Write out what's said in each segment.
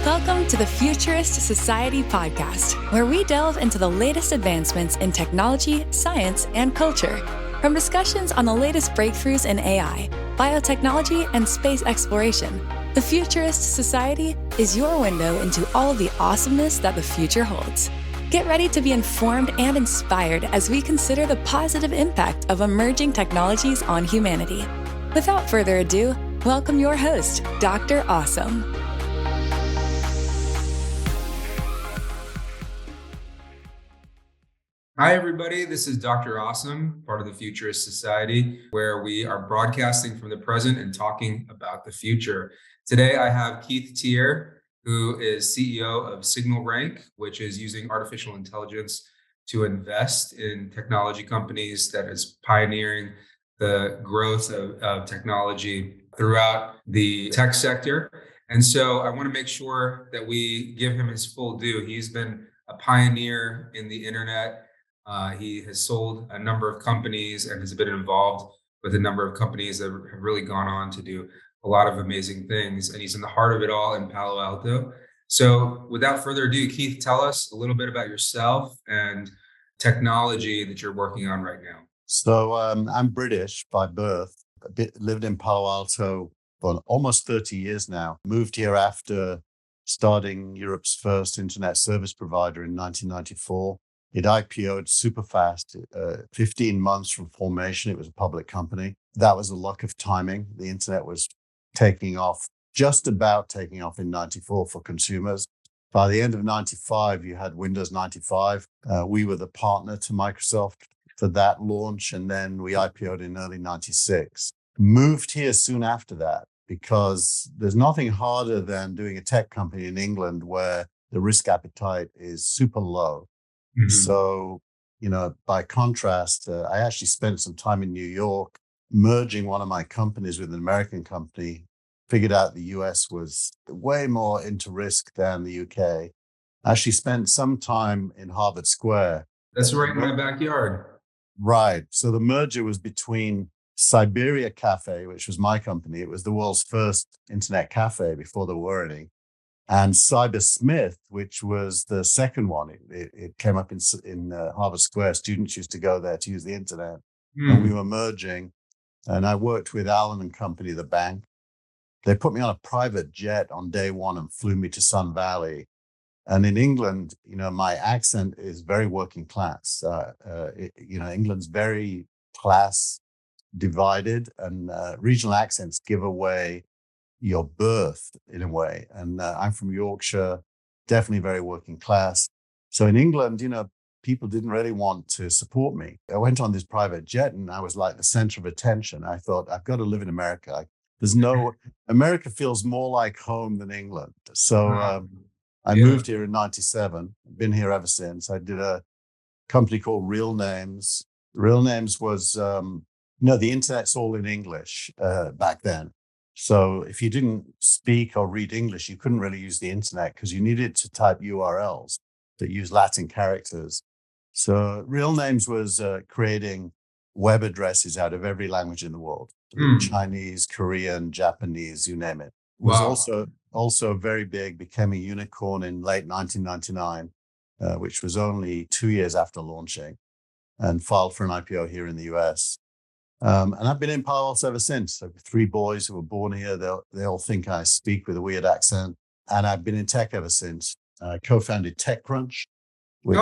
Welcome to the Futurist Society podcast, where we delve into the latest advancements in technology, science, and culture. From discussions on the latest breakthroughs in AI, biotechnology, and space exploration, the Futurist Society is your window into all of the awesomeness that the future holds. Get ready to be informed and inspired as we consider the positive impact of emerging technologies on humanity. Without further ado, welcome your host, Dr. Awesome. Hi, everybody. This is Dr. Awesome, part of the Futurist Society, where we are broadcasting from the present and talking about the future. Today, I have Keith Teare, who is CEO of SignalRank, which is using artificial intelligence to invest in technology companies that is pioneering the growth of technology throughout the tech sector. And so I want to make sure that we give him his full due. He's been a pioneer in the internet. He has sold a number of companies and has been involved with a number of companies that have really gone on to do a lot of amazing things. And he's in the heart of it all in Palo Alto. So without further ado, Keith, tell us a little bit about yourself and technology that you're working on right now. So I'm British by birth, lived in Palo Alto for almost 30 years now. Moved here after starting Europe's first internet service provider in 1994. It IPO'd super fast, 15 months from formation. It was a public company. That was the luck of timing. The internet was taking off, just about taking off in 94 for consumers. By the end of 95, you had Windows 95. We were the partner to Microsoft for that launch. And then we IPO'd in early 96. Moved here soon after that because there's nothing harder than doing a tech company in England where the risk appetite is super low. Mm-hmm. So, by contrast, I actually spent some time in New York merging one of my companies with an American company, figured out the US was way more into risk than the UK. I actually spent some time in Harvard Square. That's right in my backyard. Right. So the merger was between Siberia Cafe, which was my company. It was the world's first internet cafe before there were any. And Cybersmith, which was the second one. It came up in Harvard Square. Students used to go there to use the internet. And we were merging. And I worked with Allen and Company, the bank. They put me on a private jet on day one and flew me to Sun Valley. And in England, my accent is very working class. England's very class divided, and regional accents give away your birth in a way. And I'm from Yorkshire, definitely very working class. So in England, people didn't really want to support me. I went on this private jet and I was like the center of attention. I thought, I've got to live in America. America feels more like home than England. So I moved here in 97, been here ever since. I did a company called Real Names. Real Names was, the internet's all in English back then. So if you didn't speak or read English, you couldn't really use the internet because you needed to type URLs that use Latin characters. So Real Names was creating web addresses out of every language in the world. Chinese, Korean, Japanese, you name it. Was also very big, became a unicorn in late 1999, which was only 2 years after launching, and filed for an IPO here in the US. And I've been in Palo Alto ever since. I've 3 boys who were born here. They all think I speak with a weird accent. And I've been in tech ever since. I co-founded TechCrunch, which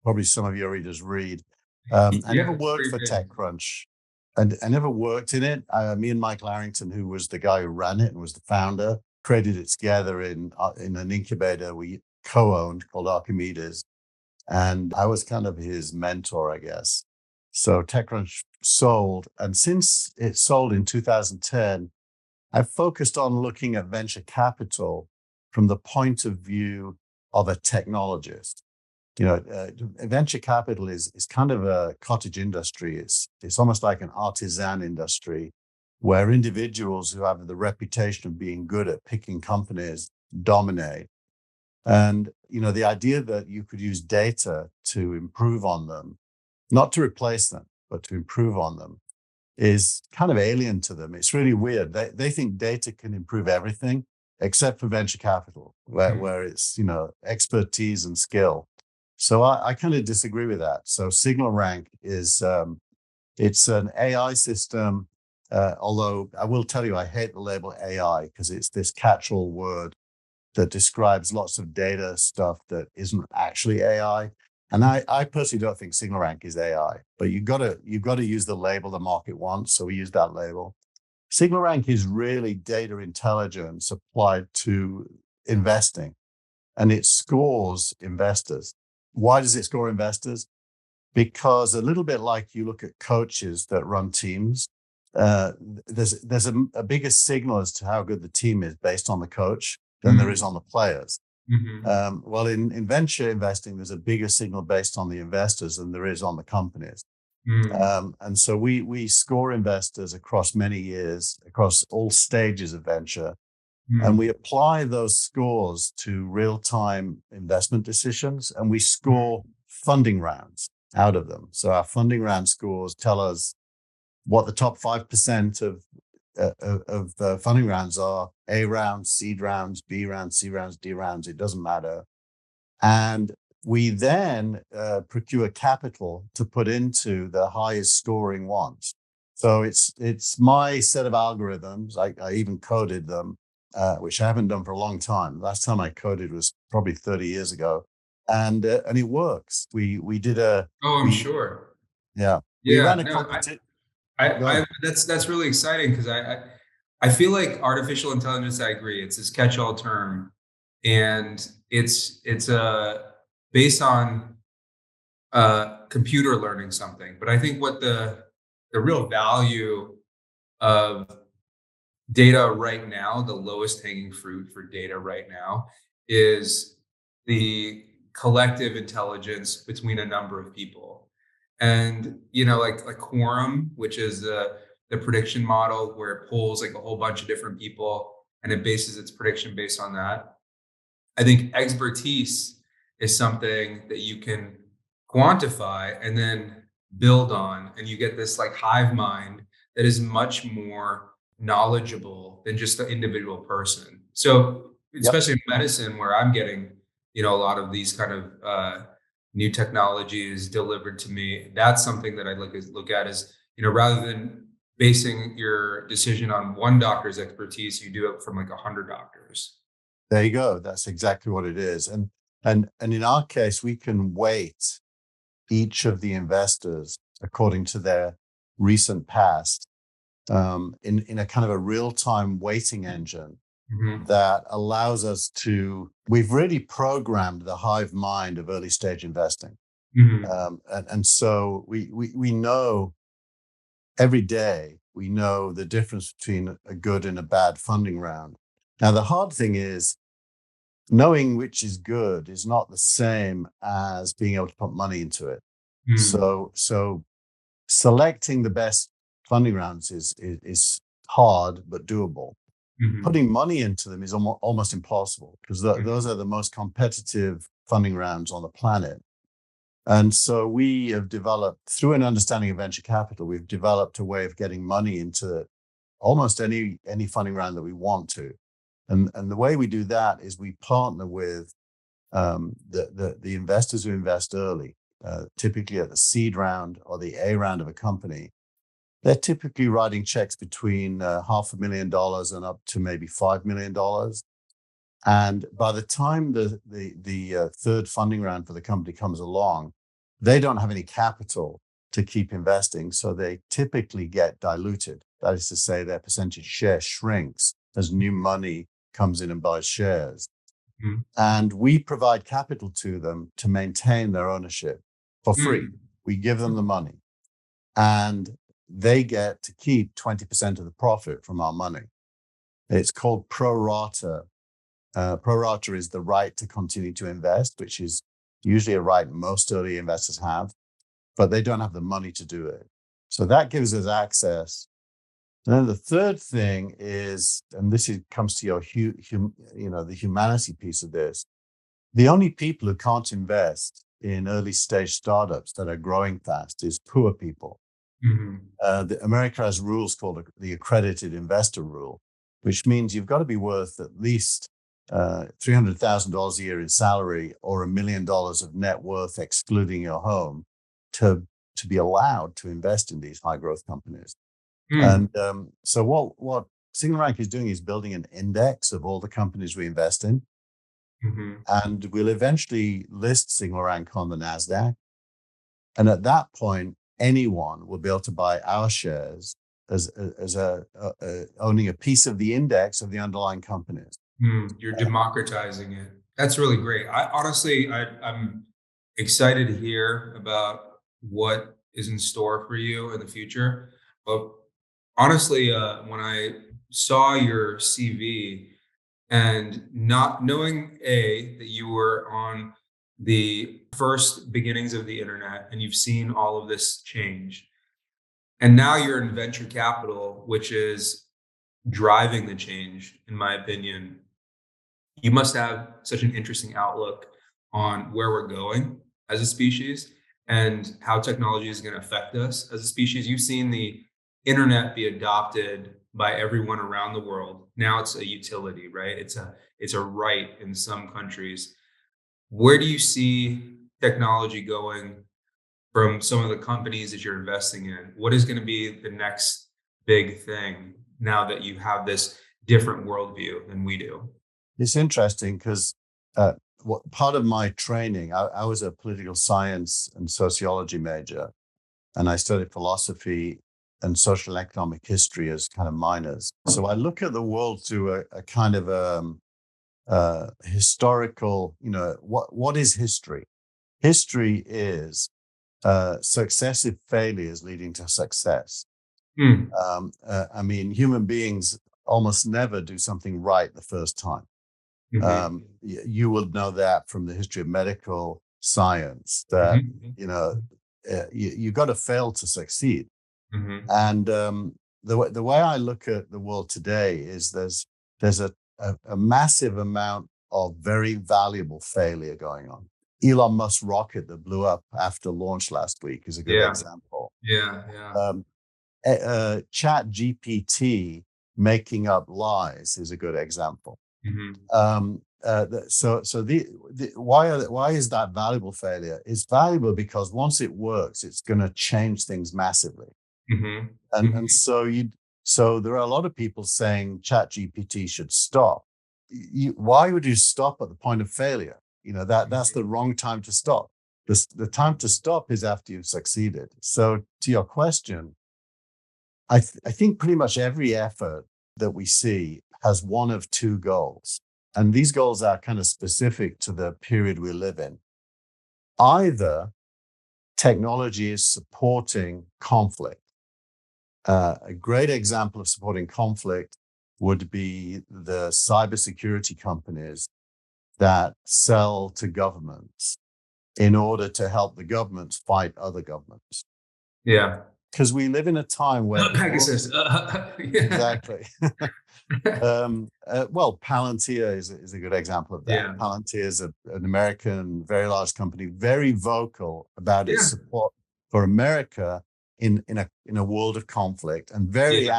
probably some of your readers read. I never worked for TechCrunch. And I never worked in it. Me and Mike Larrington, who was the guy who ran it and was the founder, created it together in an incubator we co-owned called Archimedes. And I was kind of his mentor, I guess. So TechCrunch sold. And since it sold in 2010, I've focused on looking at venture capital from the point of view of a technologist. Venture capital is kind of a cottage industry. It's almost like an artisan industry where individuals who have the reputation of being good at picking companies dominate. And, the idea that you could use data to improve on them, not to replace them, but to improve on them, is kind of alien to them. It's really weird. They think data can improve everything. except for venture capital, where it's, expertise and skill. So I kind of disagree with that. So SignalRank is, it's an AI system, although I will tell you, I hate the label AI because it's this catch-all word that describes lots of data stuff that isn't actually AI. And I personally don't think SignalRank is AI, but you've got to use the label the market wants. So we use that label. SignalRank is really data intelligence applied to investing, and it scores investors. Why does it score investors? Because a little bit like you look at coaches that run teams, there's a bigger signal as to how good the team is based on the coach than there is on the players. Well, in venture investing, there's a bigger signal based on the investors than there is on the companies. And so we score investors across many years, across all stages of venture, and we apply those scores to real-time investment decisions, and we score funding rounds out of them. So our funding round scores tell us what the top 5% of funding rounds are: A rounds, seed rounds, B rounds, C rounds, D rounds. It doesn't matter. And we then procure capital to put into the highest scoring ones. So it's my set of algorithms. I even coded them, which I haven't done for a long time. Last time I coded was probably 30 years ago, and it works. We did a. I'm sure. Yeah. We ran a competition. That's really exciting because I feel like artificial intelligence. I agree. It's this catch-all term, and it's based on computer learning something. But I think what the real value of data right now, the lowest hanging fruit for data right now, is the collective intelligence between a number of people. And like quorum, which is the prediction model where it pulls like a whole bunch of different people and it bases its prediction based on that. I think expertise is something that you can quantify and then build on, and you get this like hive mind that is much more knowledgeable than just the individual person. So especially in medicine, where I'm getting a lot of these kind of new technologies delivered to me, that's something that I look at as, rather than basing your decision on one doctor's expertise, you do it from like 100 doctors. There you go. That's exactly what it is. And in our case, we can weight each of the investors according to their recent past in a kind of a real-time weighting engine that allows us to. We've really programmed the hive mind of early stage investing, and so we know every day. We know the difference between a good and a bad funding round. Now, the hard thing is knowing which is good is not the same as being able to put money into it. So selecting the best funding rounds is hard but doable. Putting money into them is almost impossible because those are the most competitive funding rounds on the planet. And so we have developed, through an understanding of venture capital, we've developed a way of getting money into almost any funding round that we want to. And the way we do that is we partner with the investors who invest early, typically at the seed round or the A round of a company. They're typically writing checks between $500,000 and up to maybe $5 million. And by the time the third funding round for the company comes along, they don't have any capital to keep investing. So they typically get diluted. That is to say, their percentage share shrinks as new money comes in and buys shares. And we provide capital to them to maintain their ownership for free. We give them the money, and they get to keep 20% of the profit from our money. It's called pro rata. Pro rata is the right to continue to invest, which is usually a right most early investors have, but they don't have the money to do it. So that gives us access. And then the third thing is, and comes to your the humanity piece of this. The only people who can't invest in early stage startups that are growing fast is poor people. America has rules called the accredited investor rule. which means you've got to be worth at least $300,000 a year in salary or $1 million of net worth, excluding your home, to be allowed to invest in these high growth companies. And so what SignalRank is doing is building an index of all the companies we invest in. And we'll eventually list SignalRank on the NASDAQ. And at that point, anyone will be able to buy our shares as owning a piece of the index of the underlying companies. You're democratizing it. That's really great. I'm excited to hear about what is in store for you in the future. But honestly, when I saw your CV and not knowing that you were on the first beginnings of the internet and you've seen all of this change, and now you're in venture capital, which is driving the change, in my opinion, you must have such an interesting outlook on where we're going as a species and how technology is going to affect us as a species. You've seen the internet be adopted by everyone around the world. Now it's a utility, right? It's a right in some countries. Where do you see technology going from some of the companies that you're investing in? What is going to be the next big thing now that you have this different worldview than we do? It's interesting because part of my training, I was a political science and sociology major, and I studied philosophy and social and economic history as kind of minors. So I look at the world through a kind of historical, what is history? History is successive failures leading to success. I mean, human beings almost never do something right the first time. You will know that from the history of medical science that, you got to fail to succeed. And the way I look at the world today is there's a massive amount of very valuable failure going on. Elon Musk's rocket that blew up after launch last week is a good example. ChatGPT making up lies is a good example. Why is that valuable failure? It's valuable because once it works, it's going to change things massively. So there are a lot of people saying ChatGPT should stop. Why would you stop at the point of failure? That's the wrong time to stop. The time to stop is after you've succeeded. So to your question, I think pretty much every effort that we see has one of two goals. And these goals are kind of specific to the period we live in. Either technology is supporting conflict. A great example of supporting conflict would be the cybersecurity companies that sell to governments in order to help the governments fight other governments. Because we live in a time where Pegasus. Exactly. Well, Palantir is a good example of that. Palantir is an American, very large company, very vocal about its support for America in a world of conflict, and very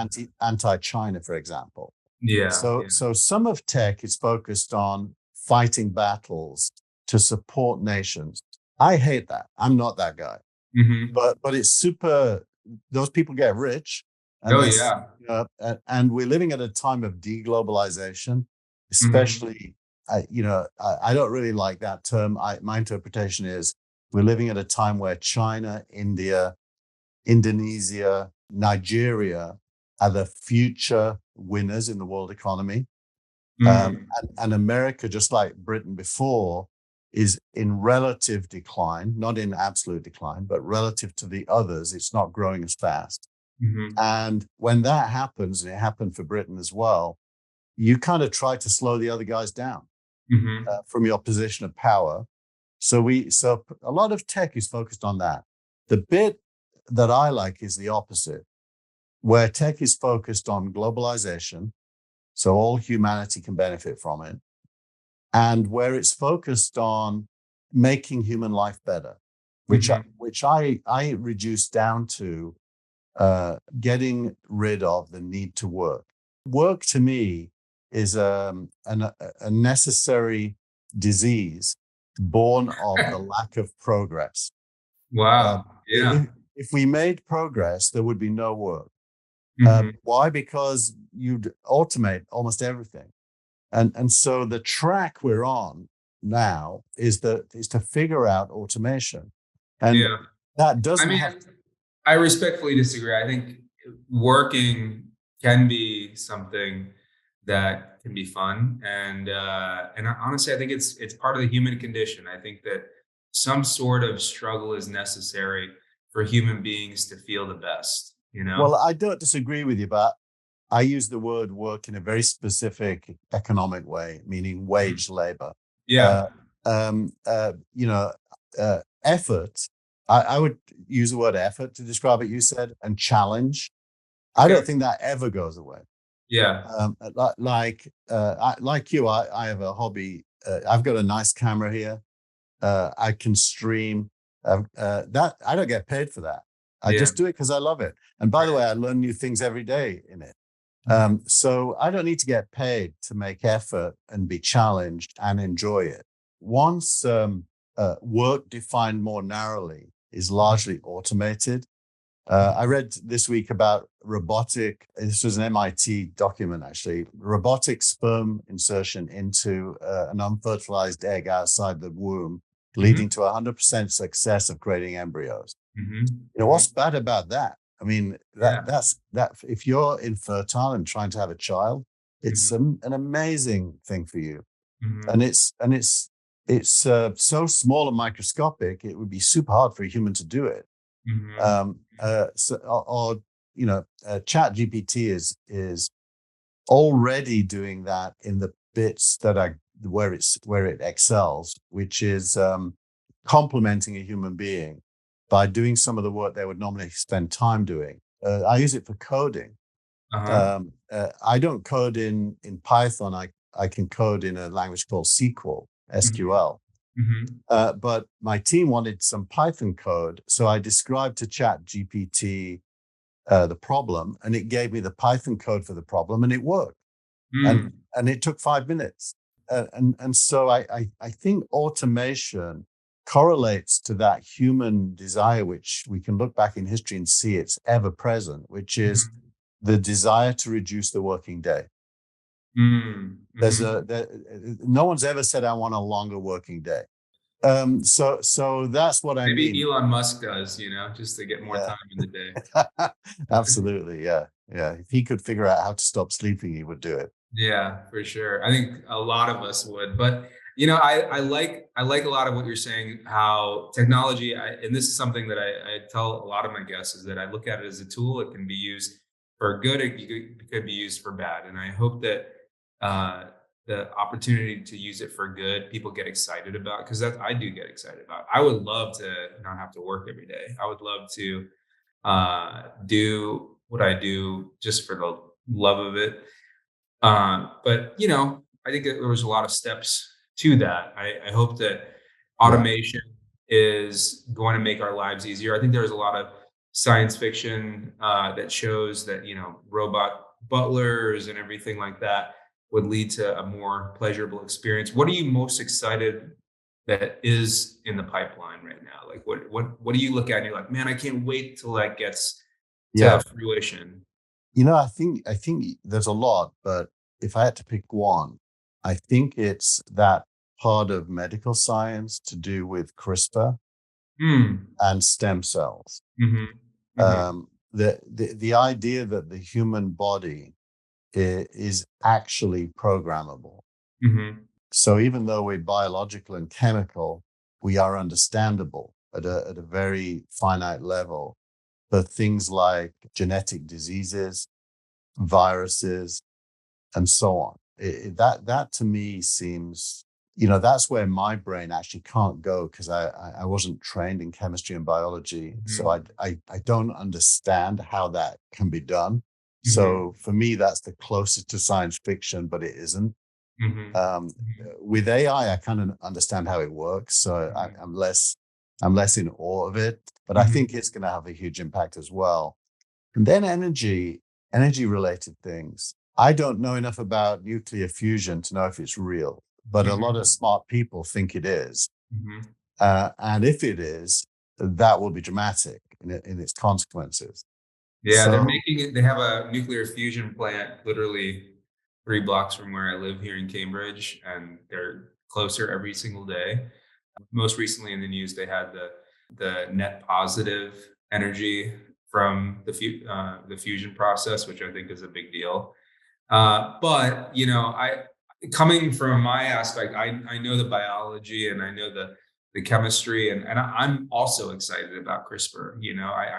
anti-China, for example. So some of tech is focused on fighting battles to support nations. I hate that. I'm not that guy. But it's super. Those people get rich. And and we're living at a time of deglobalization, especially. I don't really like that term. My interpretation is we're living at a time where China, India, Indonesia, Nigeria are the future winners in the world economy. And America, just like Britain before, is in relative decline, not in absolute decline, but relative to the others, it's not growing as fast. And when that happens, and it happened for Britain as well, you kind of try to slow the other guys down from your position of power. So a lot of tech is focused on that. The bit that I like is the opposite, where tech is focused on globalization, so all humanity can benefit from it, and where it's focused on making human life better, which I reduce down to getting rid of the need to work. work to me is a necessary disease born of the lack of progress. Wow. Yeah. If we made progress, there would be no work. Hmm. Why? Because you'd automate almost everything. And so the track we're on now is to figure out automation. And Yeah. that I doesn't mean, have I respectfully disagree. I think working can be something that can be fun, and honestly, I think it's part of the human condition. I think that some sort of struggle is necessary for human beings to feel the best. You well, know? I don't disagree with you, but I use the word work in a very specific economic way, meaning Mhm. wage labor. Yeah. Uh, you know, effort. I would use the word effort to describe it. You said and challenge. I Okay. don't think that ever goes away. Yeah. Like you, I have a hobby. I've got a nice camera here. I can stream. That I don't get paid for that. I Yeah. just do it because I love it. And by the way, I learn new things every day in it. So I don't need to get paid to make effort and be challenged and enjoy it. Once work defined more narrowly is largely automated. I read this week about this was an MIT document actually, robotic sperm insertion into an unfertilized egg outside the womb, leading Hmm. to 100% success of creating embryos. Hmm. What's bad about that? I mean, Yeah. that if you're infertile and trying to have a child, it's Hmm. an amazing thing for you. Hmm. And it's so small and microscopic, it would be super hard for a human to do it. Hmm. Chat GPT is already doing that in the bits that are where it excels, which is complementing a human being by doing some of the work they would normally spend time doing. I use it for coding. Uh-huh. I don't code in Python. I can code in a language called Hmm. SQL. Hmm. But my team wanted some Python code, so I described to ChatGPT the problem, and it gave me the Python code for the problem, and it worked. And Mm. and it took 5 minutes. And so I think automation correlates to that human desire, which we can look back in history and see it's ever present, which is Mhm. the desire to reduce the working day. Mm. Mhm. No one's ever said I want a longer working day. So that's what I Maybe mean. Elon Musk does, just to get more Yeah. time in the day. Absolutely. Yeah. Yeah. If he could figure out how to stop sleeping, he would do it. Yeah, for sure. I think a lot of us would, but I like a lot of what you're saying. How technology, and this is something that I tell a lot of my guests, is that I look at it as a tool. It can be used for good. It could be used for bad, and I hope that uh, the opportunity to use it for good, people get excited about, because that I do get excited about. I would love to not have to work every day. I would love to do what I do just for the love of it. But I think that there was a lot of steps to that. I hope that Yeah. automation is going to make our lives easier. I think there's a lot of science fiction that shows that robot butlers and everything like that would lead to a more pleasurable experience. What are you most excited that is in the pipeline right now? Like what do you look at and you're like, man, I can't wait till that gets to Yeah. fruition. I think there's a lot, but if I had to pick one, I think it's that part of medical science to do with CRISPR Hmm. and stem cells. Mhm. Mhm. The idea that the human body is actually programmable. Mhm. So even though we're biological and chemical, we are understandable at a very finite level. But things like genetic diseases, viruses, and so on. That to me seems, that's where my brain actually can't go because I wasn't trained in chemistry and biology, so Mhm. I don't understand how that can be done. Mhm. So for me, that's the closest to science fiction, but it isn't. Mhm. Um, Mhm. with AI, I kind of understand how it works, so Mhm. I'm less in awe of it. But I think Mhm. it's going to have a huge impact as well. And then energy related things. I don't know enough about nuclear fusion to know if it's real, but a lot of Mhm. smart people think it is. Mhm. And if it is, that will be dramatic in its consequences. Yeah, they're So making it. They have a nuclear fusion plant literally 3 blocks from where I live here in Cambridge, and they're closer every single day. Most recently in the news, they had the net positive energy from the fusion process, which I think is a big deal. But I coming from my aspect, I know the biology and I know the chemistry, and I'm also excited about CRISPR.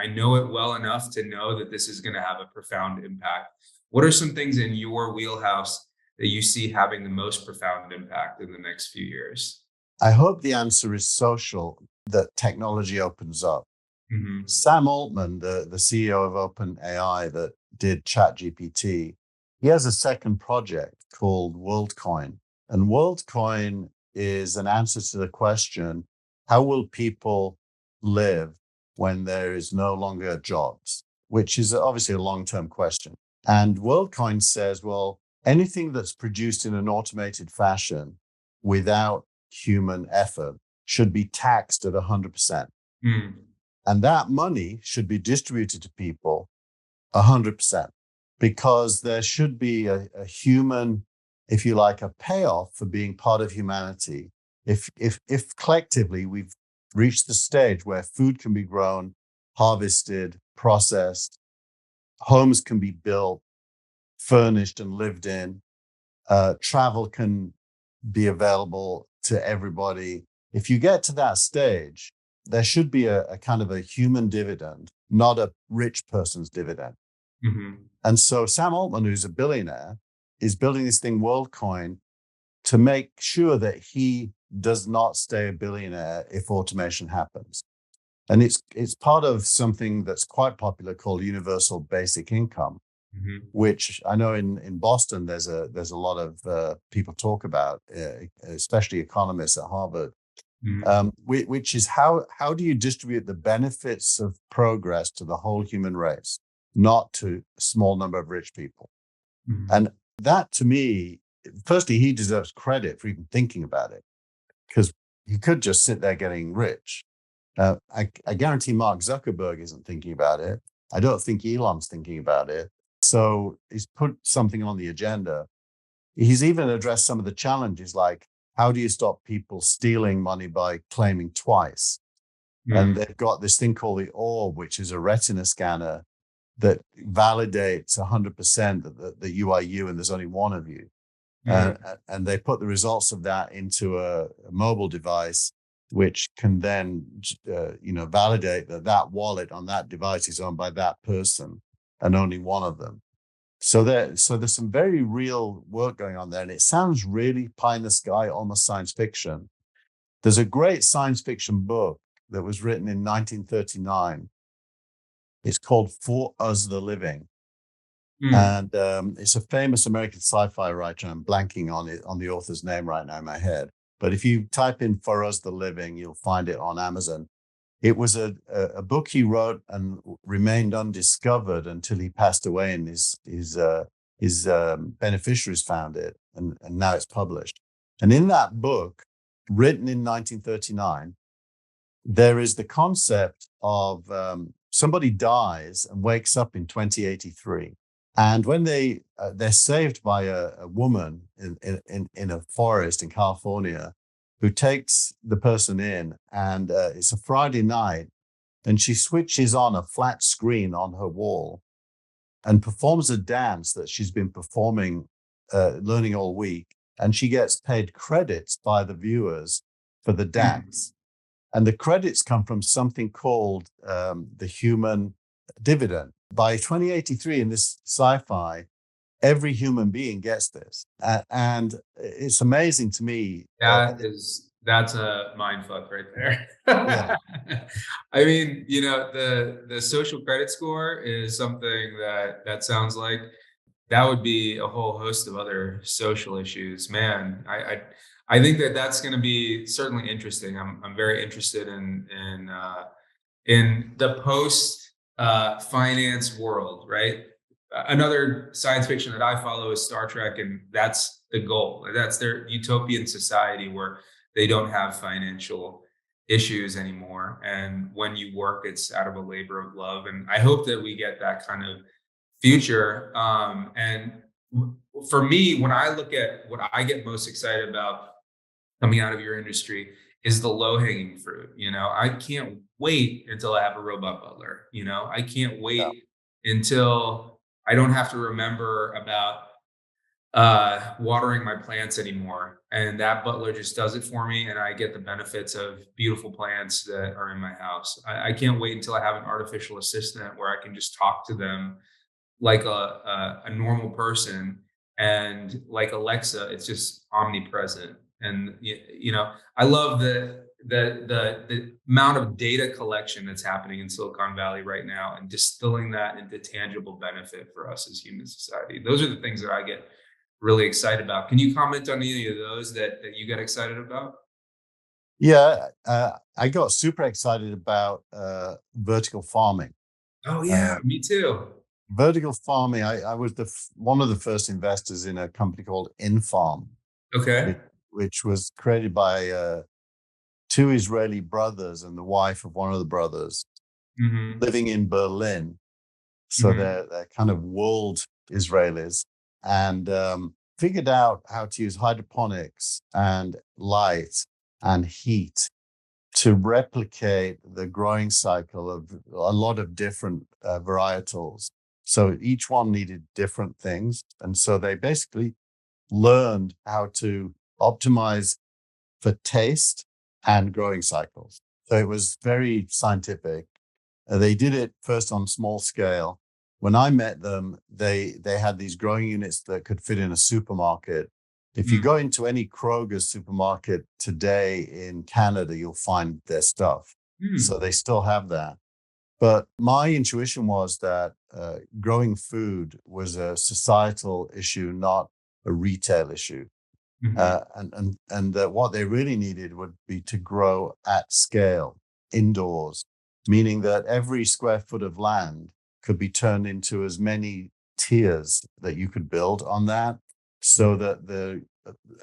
I know it well enough to know that this is going to have a profound impact. What are some things in your wheelhouse that you see having the most profound impact in the next few years? I hope the answer is social, that technology opens up. Hmm. Sam Altman, the CEO of OpenAI that did ChatGPT, he has a second project called WorldCoin. And WorldCoin is an answer to the question, how will people live when there is no longer jobs? Which is obviously a long-term question. And WorldCoin says, well, anything that's produced in an automated fashion without human effort should be taxed at 100%. Mm. And that money should be distributed to people 100%, because there should be a human, if you like, a payoff for being part of humanity. If collectively we've reached the stage where food can be grown, harvested, processed, homes can be built, furnished and lived in, travel can be available to everybody. If you get to that stage, there should be a kind of a human dividend, not a rich person's dividend. Hmm. And so Sam Altman, who's a billionaire, is building this thing, WorldCoin, to make sure that he does not stay a billionaire if automation happens. And it's part of something that's quite popular called universal basic income, Hmm. which I know in Boston there's a lot of people talk about, especially economists at Harvard, Hmm. which is how do you distribute the benefits of progress to the whole human race, not to a small number of rich people. Hmm. And that, to me, firstly, he deserves credit for even thinking about it, because he could just sit there getting rich. I guarantee Mark Zuckerberg isn't thinking about it. I don't think Elon's thinking about it. So he's put something on the agenda. He's even addressed some of the challenges, like how do you stop people stealing money by claiming twice? And Hmm. they've got this thing called the orb, which is a retina scanner that validates 100% that you are you and there's only one of you. Uh, Hmm. and they put the results of that into a mobile device, which can then, validate that wallet on that device is owned by that person and only one of them. So there's some very real work going on there, and it sounds really pie in the sky, almost science fiction. There's a great science fiction book that was written in 1939. It's called For Us the Living. Hmm. And it's a famous American sci-fi writer. I'm blanking on the author's name right now in my head. But if you type in "For Us the Living," you'll find it on Amazon. It was a book he wrote and remained undiscovered until he passed away, and his beneficiaries found it, and now it's published. And in that book, written in 1939, there is the concept of somebody dies and wakes up in 2083. And when they're saved by a woman in a forest in California, who takes the person in, and it's a Friday night, and she switches on a flat screen on her wall and performs a dance that she's been performing, learning all week, and she gets paid credits by the viewers for the Hmm. dance. And the credits come from something called the human dividend. By 2083, in this sci-fi, every human being gets this. And it's amazing to me. That's a mind fuck right there. Yeah, I mean, the social credit score is something that sounds like that would be a whole host of other social issues. Man, I think that's going to be certainly interesting. I'm very interested in the post finance world, right? another science fiction that I follow is Star Trek, and that's the goal. That's their utopian society where they don't have financial issues anymore. And when you work, it's out of a labor of love. And I hope that we get that kind of future. For me, when I look at what I get most excited about coming out of your industry is the low hanging fruit. I can't wait until I have a robot butler. I can't Yeah. wait until I don't have to remember about watering my plants anymore. And that butler just does it for me. And I get the benefits of beautiful plants that are in my house. I can't wait until I have an artificial assistant where I can just talk to them like a normal person, and like Alexa, it's just omnipresent. And I love the amount of data collection that's happening in Silicon Valley right now, and distilling that into tangible benefit for us as human society. Those are the things that I get really excited about. Can you comment on any of those that you get excited about? Yeah, I got super excited about vertical farming. Oh Uh, yeah, me too. Vertical farming. I was one of the first investors in a company called Infarm, which, Okay. which was created by two Israeli brothers and the wife of one of the brothers Hmm. living in Berlin. So Hmm. they're kind of world Israelis, and figured out how to use hydroponics and light and heat to replicate the growing cycle of a lot of different varietals. So each one needed different things. And so they basically learned how to optimize for taste and growing cycles. So it was very scientific. They did it first on small scale. When I met them, they had these growing units that could fit in a supermarket. If you go into any Kroger's supermarket today in Canada, you'll find their stuff. So they still have that. But my intuition was that growing food was a societal issue, not a retail issue. Hmm. And that what they really needed would be to grow at scale indoors, meaning that every square foot of land could be turned into as many tiers that you could build on that, so that the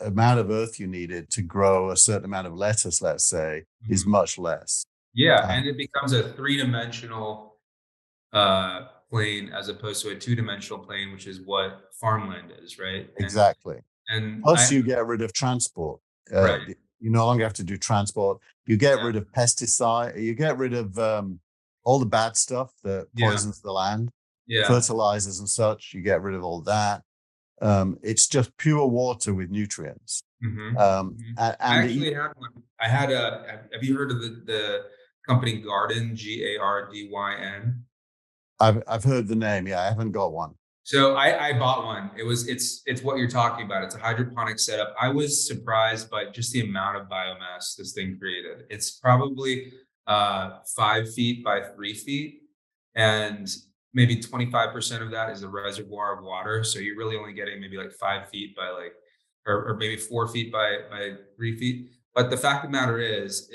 amount of earth you needed to grow a certain amount of lettuce, let's say, is Hmm. much less. Yeah, Uh, and it becomes a three-dimensional plane as opposed to a two-dimensional plane, which is what farmland is, right? exactly. And Plus, I you get rid of transport. right, You no longer have to do transport. You get yeah, rid of pesticide. You get rid of all the bad stuff that yeah, poisons the land, yeah. fertilizers and such. You get rid of all that. It's just pure water with nutrients. Hmm. Hmm. I And actually had one. I had have you heard of the company Garden, Gardyn? I've heard the name. Yeah, I haven't got one. So I bought one. It's what you're talking about. It's a hydroponic setup. I was surprised by just the amount of biomass this thing created. It's probably 5 feet by 3 feet, and maybe 25% of that is a reservoir of water. So you're really only getting maybe like 5 feet by like, or maybe 4 feet by 3 feet. But the fact of the matter is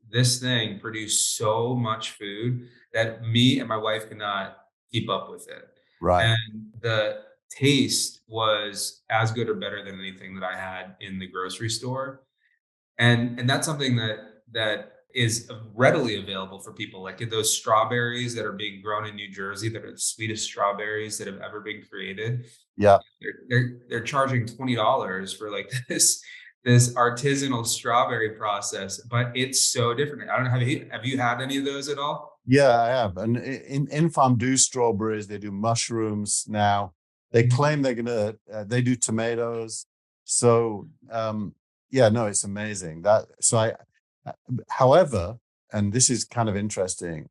this thing produced so much food that me and my wife could not keep up with it, Right. and the taste was as good or better than anything that I had in the grocery store. And that's something that is readily available for people. Like those strawberries that are being grown in New Jersey, that are the sweetest strawberries that have ever been created. Yeah. They're charging $20 for like this artisanal strawberry process, but it's so different. I don't know. Have you had any of those at all? Yeah, I have. And in farm do strawberries, they do mushrooms now. They claim they're gonna they do tomatoes. So yeah, no, it's amazing. Uh, however, and this is kind of interesting,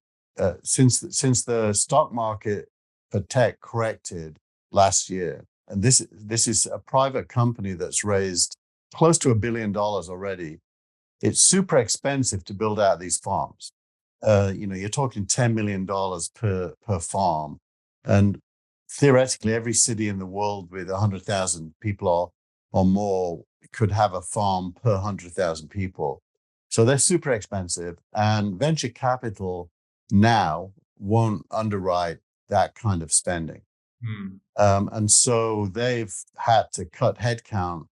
since the stock market for tech corrected last year, and this is a private company that's raised close to $1 billion already. It's super expensive to build out these farms. You're talking $10 million per farm, and theoretically, every city in the world with 100,000 people or more could have a farm per 100,000 people. So they're super expensive, and venture capital now won't underwrite that kind of spending. Mm. And so they've had to cut headcount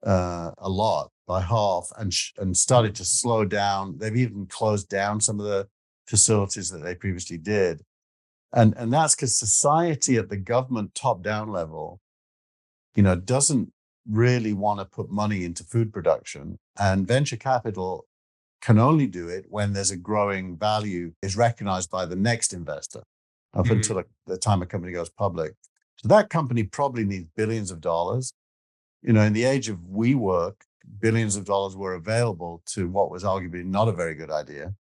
a lot by half and started to slow down. They've even closed down some of the facilities that they previously did. And that's because society at the government top-down level, doesn't really want to put money into food production. And venture capital can only do it when there's a growing value is recognized by the next investor up until the time a company goes public. So that company probably needs billions of dollars. In the age of WeWork, billions of dollars were available to what was arguably not a very good idea.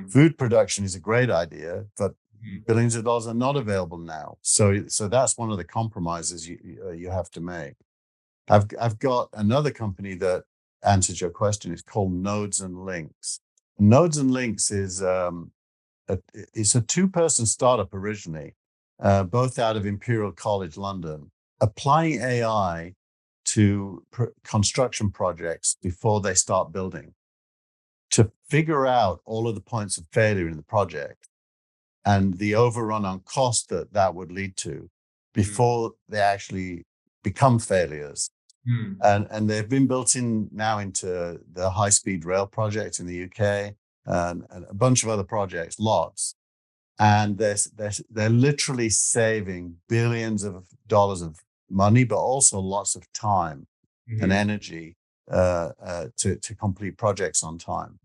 Food production is a great idea, but billions of dollars are not available now. So that's one of the compromises you have to make. I've got another company that answers your question. It's called Nodes and Links. Nodes and Links is it's a two-person startup originally, both out of Imperial College London, applying AI to construction projects before they start building, to figure out all of the points of failure in the project and the overrun on cost that would lead to before they actually become failures. And they've been built in now into the high-speed rail project in the UK and a bunch of other projects, lots. And they're literally saving billions of dollars of money, but also lots of time and energy to complete projects on time.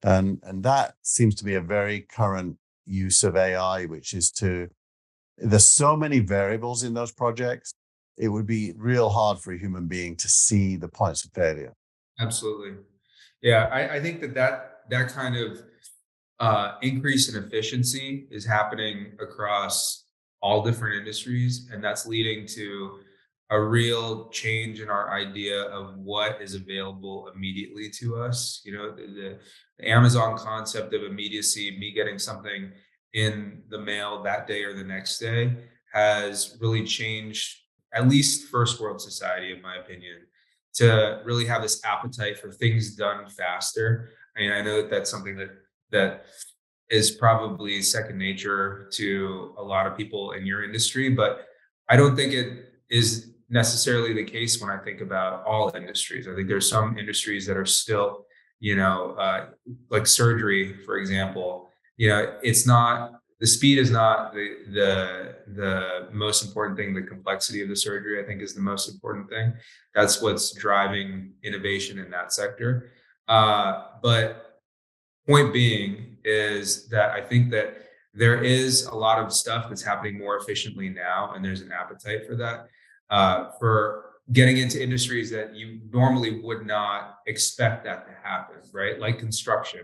And that seems to be a very current use of AI, which is there's so many variables in those projects. It would be real hard for a human being to see the points of failure. Absolutely. Yeah, I think that kind of increase in efficiency is happening across all different industries, and that's leading to a real change in our idea of what is available immediately to us. The Amazon concept of immediacy, me getting something in the mail that day or the next day, has really changed at least first world society, in my opinion, to really have this appetite for things done faster. I mean, I know that that's something that is probably second nature to a lot of people in your industry, but I don't think it is necessarily the case when I think about all industries. I think there's some industries that are still, like surgery, for example. It's not the speed is not the most important thing. The complexity of the surgery, I think, is the most important thing. That's what's driving innovation in that sector. But point being is that I think that there is a lot of stuff that's happening more efficiently now, and there's an appetite for that, for getting into industries that you normally would not expect that to happen, right? Like construction.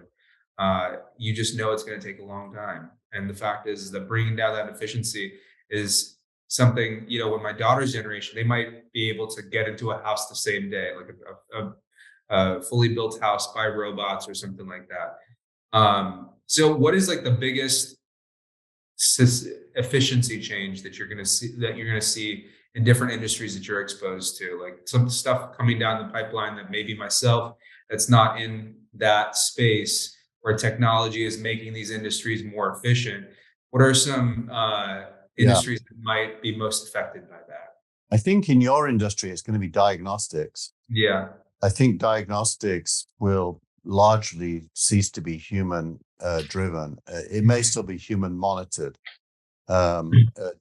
You just know it's going to take a long time. And the fact is that bringing down that efficiency is something, when my daughter's generation, they might be able to get into a house the same day, like a fully built house by robots or something like that. So what is like the biggest efficiency change that you're going to see in different industries that you're exposed to? Like some stuff coming down the pipeline that maybe myself that's not in that space where technology is making these industries more efficient. What are some industries that might be most affected by that? I think in your industry, it's going to be diagnostics. Yeah. I think diagnostics will largely cease to be human driven. It may still be human monitored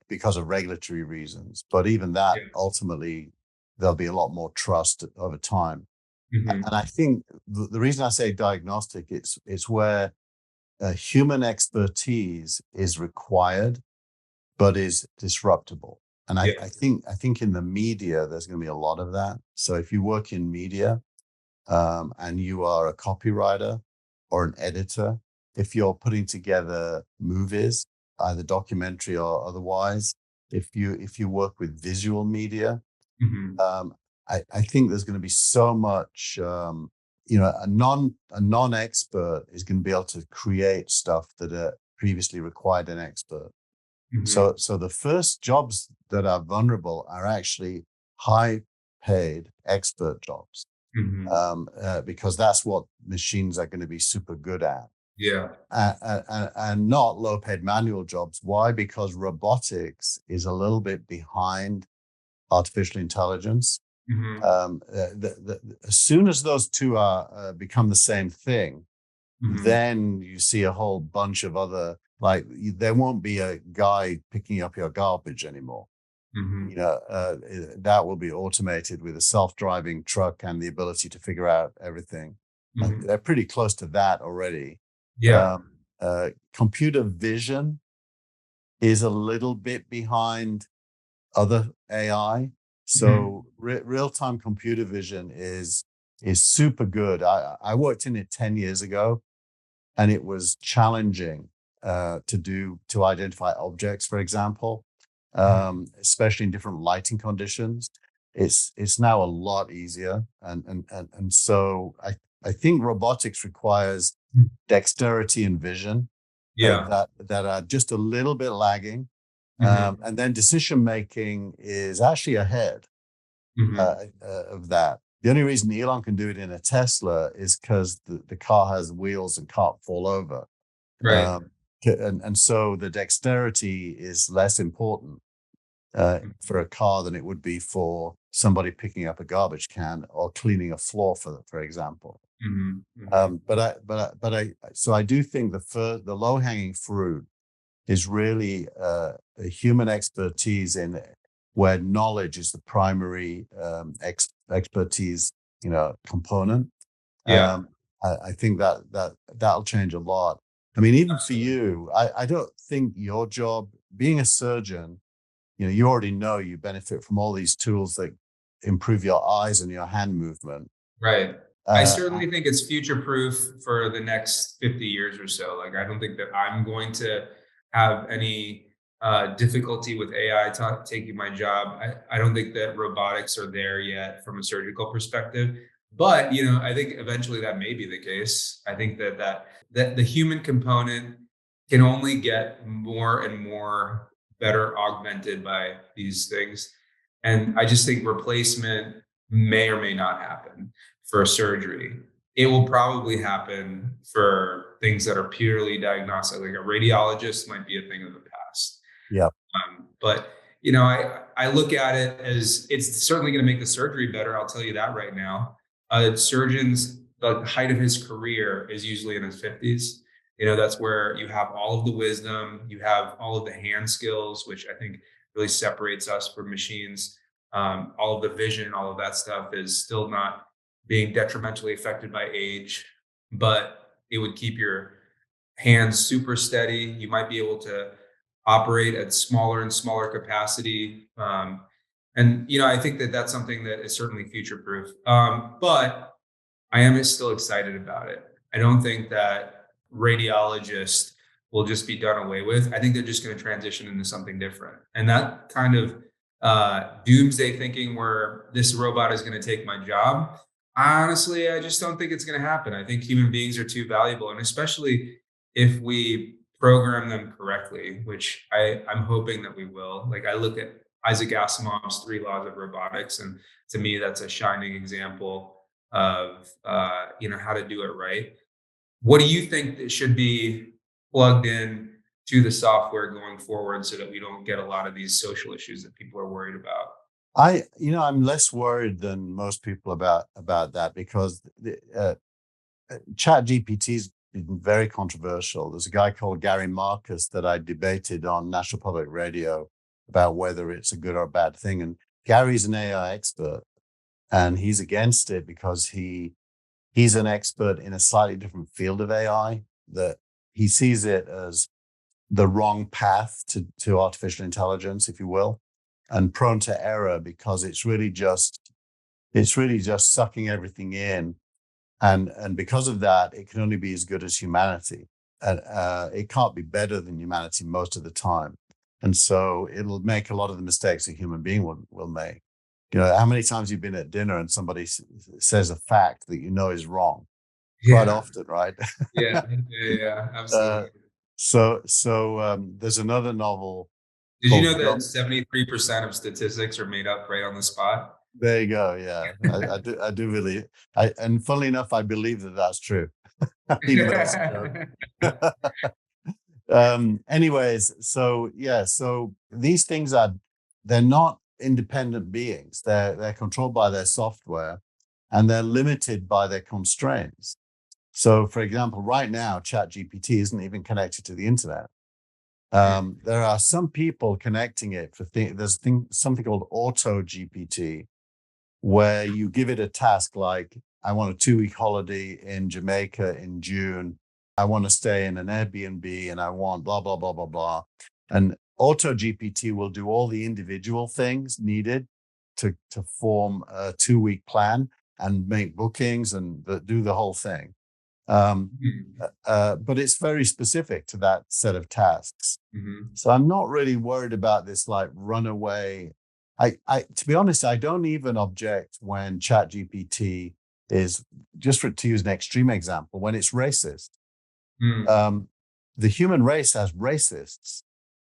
because of regulatory reasons, but even that, ultimately, there'll be a lot more trust over time. And I think the reason I say diagnostic, it's where human expertise is required, but is disruptible. And I think in the media, there's going to be a lot of that. So if you work in media and you are a copywriter or an editor, if you're putting together movies, either documentary or otherwise, if you work with visual media, I think there's going to be so much. A non-expert is going to be able to create stuff that previously required an expert. So the first jobs that are vulnerable are actually high-paid expert jobs, because that's what machines are going to be super good at. Yeah. and not low-paid manual jobs. Why? Because robotics is a little bit behind artificial intelligence. Hmm. As soon as those two are become the same thing, Hmm. then you see a whole bunch of other, like there won't be a guy picking up your garbage anymore. Hmm. That will be automated with a self-driving truck and the ability to figure out everything. Hmm. They're pretty close to that already. Yeah. Computer vision is a little bit behind other AI. Hmm. So real-time computer vision is super good. I worked in it 10 years ago, and it was challenging to identify objects, for example, especially in different lighting conditions. It's now a lot easier, and so I think robotics requires dexterity and vision Yeah. that are just a little bit lagging, Hmm. and then decision making is actually ahead Hmm. of that. The only reason Elon can do it in a Tesla is because the car has wheels and can't fall over. Right. Um, and so the dexterity is less important for a car than it would be for somebody picking up a garbage can or cleaning a floor, for example. Hmm. Hmm. So I do think the low hanging fruit is really a human expertise in where knowledge is the primary expertise, component. Yeah. Um, I think that'll change a lot. I mean, even for Absolutely. you, I don't think your job, being a surgeon, you already know you benefit from all these tools that improve your eyes and your hand movement. Right. I Uh, certainly think it's future proof for the next 50 years or so. Like, I don't think that I'm going to have any difficulty with AI taking my job. I don't think that robotics are there yet from a surgical perspective. But, I think eventually that may be the case. I think that the human component can only get more and more better augmented by these things. And I just think replacement may or may not happen for surgery. It will probably happen for things that are purely diagnostic, like a radiologist might be a thing of the past. yeah, But I look at it as it's certainly going to make the surgery better. I'll tell you that right now. Surgeons, the height of his career is usually in his 50s. That's where you have all of the wisdom, you have all of the hand skills, which I think really separates us from machines. All of the vision, all of that stuff is still not being detrimentally affected by age, but it would keep your hands super steady. You might be able to operate at smaller and smaller capacity. And I think that that's something that is certainly future proof. But I am still excited about it. I don't think that radiologists will just be done away with. I think they're just going to transition into something different. And that kind of doomsday thinking where this robot is going to take my job, honestly, I just don't think it's going to happen. I think human beings are too valuable. And especially if we program them correctly, which I'm hoping that we will. Like, I look at Isaac Asimov's 3 laws of robotics, and to me, that's a shining example of how to do it right. What do you think that should be plugged in to the software going forward so that we don't get a lot of these social issues that people are worried about? I'm less worried than most people about that because ChatGPT's been very controversial. There's a guy called Gary Marcus that I debated on National Public Radio about whether it's a good or a bad thing. And Gary's an AI expert, and he's against it because he's an expert in a slightly different field of AI, that he sees it as the wrong path to artificial intelligence, if you will, and prone to error because it's really just sucking everything in, and because of that, it can only be as good as humanity, and it can't be better than humanity most of the time, and so it'll make a lot of the mistakes a human being will make. How many times you've been at dinner and somebody says a fact that is wrong? Quite Yeah, often, right? yeah, yeah, yeah, uh, absolutely. there's another novel Did you know called that Go. 73% of statistics are made up right on the spot? There you go. Yeah, I do really. And funnily enough, I believe that that's true. even though it's a joke. Anyways, so yeah, so these things they're not independent beings. They're controlled by their software, and they're limited by their constraints. So, for example, right now, ChatGPT isn't even connected to the internet. There are some people connecting it for there's something called Auto GPT, where you give it a task like, I want a 2-week holiday in Jamaica in June. I want to stay in an Airbnb and I want blah, blah, blah, blah, blah. And Auto GPT will do all the individual things needed to form a 2-week plan and make bookings and do the whole thing. But it's very specific to that set of tasks. So I'm not really worried about this like runaway. To be honest, I don't even object when ChatGPT is, to use an extreme example, when it's racist. The human race has racists,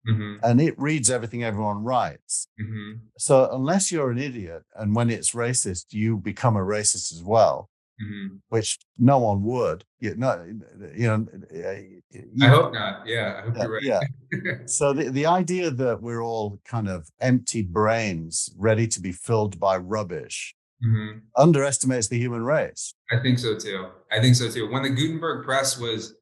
and it reads everything everyone writes. So unless you're an idiot, and when it's racist, you become a racist as well, which no one would. I hope not. Yeah, I hope you're right. Yeah. So the idea that we're all kind of empty brains ready to be filled by rubbish underestimates the human race. I think so too. When the Gutenberg press was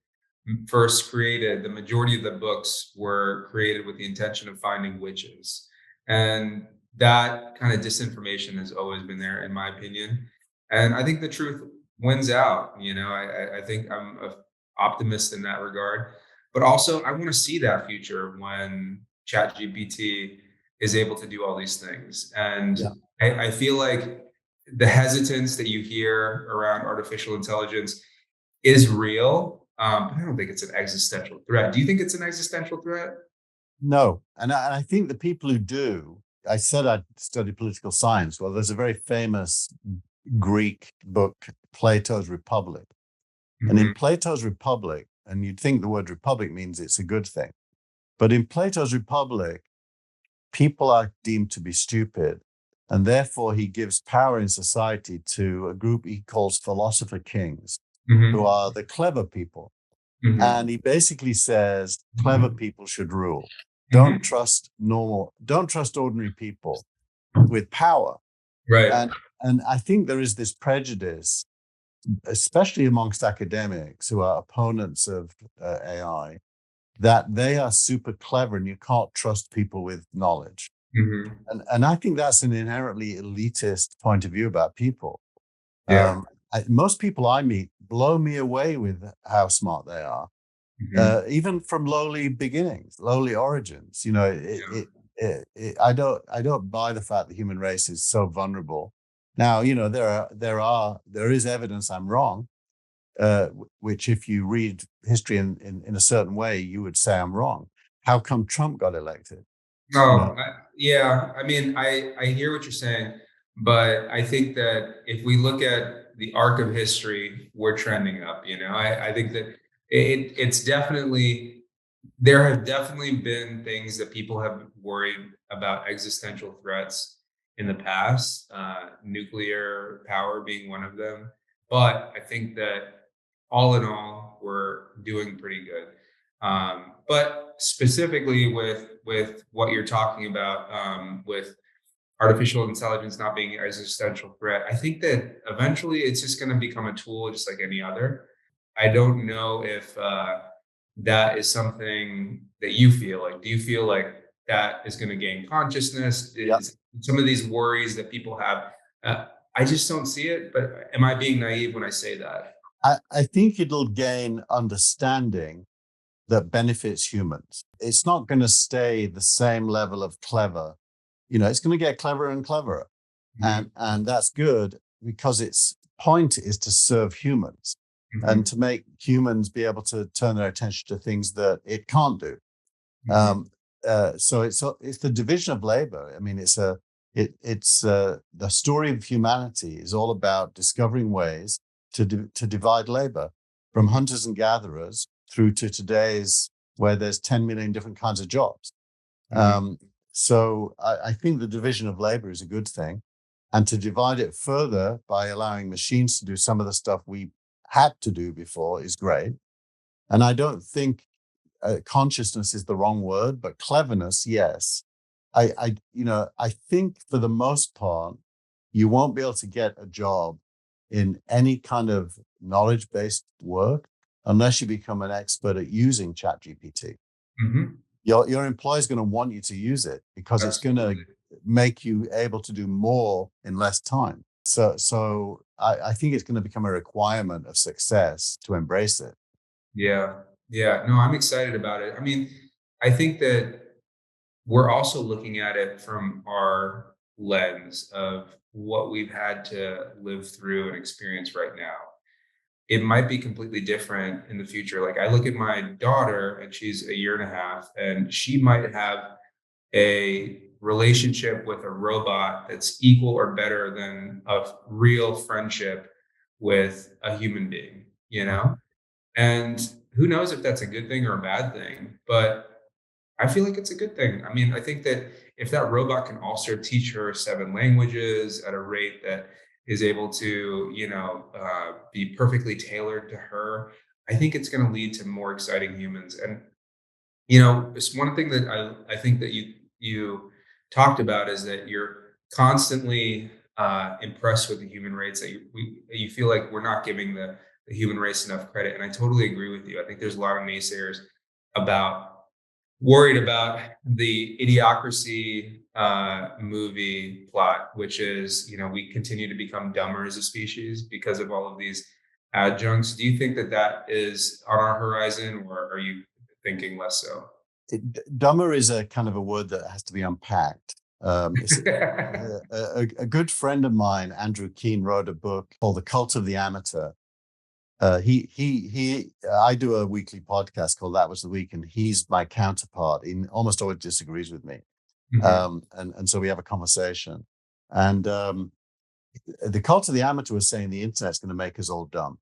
first created, the majority of the books were created with the intention of finding witches. And that kind of disinformation has always been there, in my opinion. And I think the truth wins out. I think I'm an optimist in that regard. But also, I want to see that future when ChatGPT is able to do all these things. And I feel like the hesitance that you hear around artificial intelligence is real. But I don't think it's an existential threat. Do you think it's an existential threat? No. And I think the people who do, I said I studied political science. Well, there's a very famous Greek book, Plato's Republic. And in Plato's Republic, and you'd think the word republic means it's a good thing, but in Plato's Republic, people are deemed to be stupid. And therefore, he gives power in society to a group he calls philosopher kings, who are the clever people. And he basically says clever people should rule. Don't trust ordinary people with power. Right. And I think there is this prejudice, especially amongst academics who are opponents of AI, that they are super clever and you can't trust people with knowledge. And I think that's an inherently elitist point of view about people. Most people I meet blow me away with how smart they are, even from lowly beginnings, lowly origins. I don't buy the fact the human race is so vulnerable. Now, there is evidence I'm wrong, which if you read history in a certain way, you would say I'm wrong. How come Trump got elected? I mean, I hear what you're saying, but I think that if we look at the arc of history, we're trending up. I think that it's definitely, there have definitely been things that people have worried about, existential threats in the past, nuclear power being one of them. But I think that all in all, we're doing pretty good. But specifically with what you're talking about, with artificial intelligence not being an existential threat, I think that eventually it's just going to become a tool just like any other. I don't know if that is something that you feel like. Do you feel like that is going to gain consciousness? Some of these worries that people have, I just don't see it. But am I being naive when I say that? I think it'll gain understanding that benefits humans. It's not going to stay the same level of clever. It's going to get cleverer and cleverer. And that's good because its point is to serve humans and to make humans be able to turn their attention to things that it can't do. So it's the division of labor. I mean, it's the story of humanity is all about discovering ways to divide labor from hunters and gatherers through to today's where there's 10 million different kinds of jobs. So I think the division of labor is a good thing, and to divide it further by allowing machines to do some of the stuff we had to do before is great. And I don't think consciousness is the wrong word, but cleverness, yes. I think for the most part, you won't be able to get a job in any kind of knowledge-based work unless you become an expert at using ChatGPT. Mm-hmm. Your employer is going to want you to use it because it's going to Absolutely. make you able to do more in less time. So I think it's going to become a requirement of success to embrace it. Yeah. Yeah. No, I'm excited about it. I mean, I think that we're also looking at it from our lens of what we've had to live through and experience right now. It might be completely different in the future. Like I look at my daughter and she's a year and a half, and she might have a relationship with a robot that's equal or better than a real friendship with a human being, you know? And who knows if that's a good thing or a bad thing, but I feel like it's a good thing. I mean, I think that if that robot can also teach her 7 languages at a rate that is able to, be perfectly tailored to her, I think it's going to lead to more exciting humans. And it's one thing that I think that you talked about is that you're constantly impressed with the human race. You feel like we're not giving the human race enough credit, and I totally agree with you. I think there's a lot of naysayers about worried about the Idiocracy movie plot, which is, we continue to become dumber as a species because of all of these adjuncts. Do you think that that is on our horizon, or are you thinking less so? Dumber is a kind of a word that has to be unpacked. A good friend of mine, Andrew Keene, wrote a book called The Cult of the Amateur. I do a weekly podcast called That Was the Week, and he's my counterpart. He almost always disagrees with me. Mhm, And so we have a conversation. And the cult of the amateur was saying the internet's going to make us all dumb.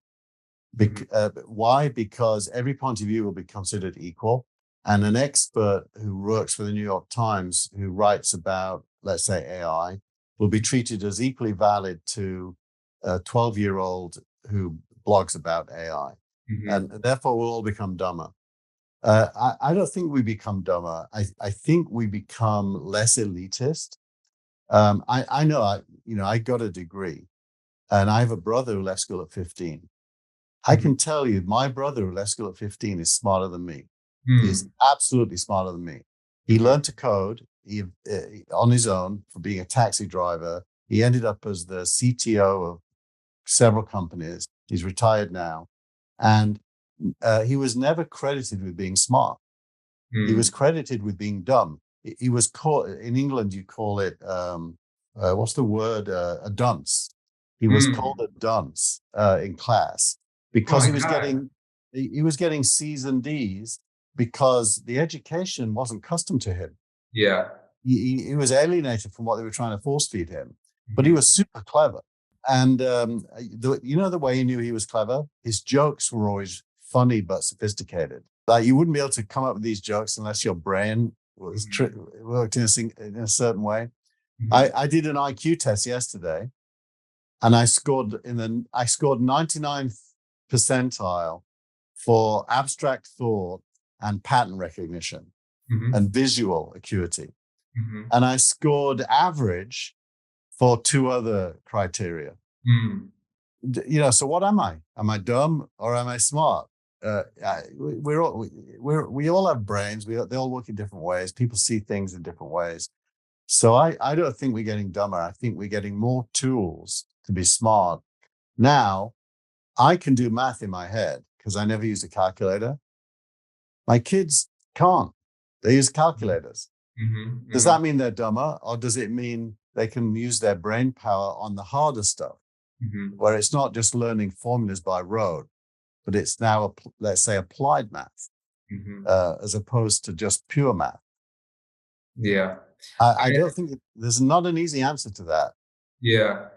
mhm, Why? Because every point of view will be considered equal. And an expert who works for the New York Times, who writes about, let's say, AI, will be treated as equally valid to a 12-year-old who blogs about AI. And mhm, therefore, we'll all become dumber. I don't think we become dumber. I think we become less elitist. I know I got a degree, and I have a brother who left school at 15. I mhm, can tell you, my brother who left school at 15 is smarter than me. He is mm, absolutely smarter than me. He mhm, learned to code on his own for being a taxi driver. He ended up as the CTO of several companies. He's retired now. And he was never credited with being smart. He was mm, credited with being dumb. He was called, in England, you call it, what's the word? A dunce. He was called mm. a dunce in class Oh because my God. he was getting C's and D's because the education wasn't custom to him. Yeah. He was alienated from what they were trying to force feed him, but he Mhm. was super clever. And the way he knew he was clever, his jokes were always funny but sophisticated. Like you wouldn't be able to come up with these jokes unless your brain Mhm. worked in a certain way. Mhm. I did an IQ test yesterday, and I scored 99th percentile for abstract thought and pattern recognition Mhm. and visual acuity, Mhm. and I scored average for two other criteria. Mm. So what am I? Am I dumb or am I smart? We all have brains. They all work in different ways. People see things in different ways. So I don't think we're getting dumber. I think we're getting more tools to be smart. Now I can do math in my head because I never used a calculator. My kids can't. They use Mhm. calculators. Mhm. Does Mhm. that mean they're dumber, or does it mean they can use their brain power on the harder stuff, Mhm. where it's not just learning formulas by rote, but it's now, let's say, applied math Mhm. as opposed to just pure math? Yeah. I don't think there's not an easy answer to that. Yeah.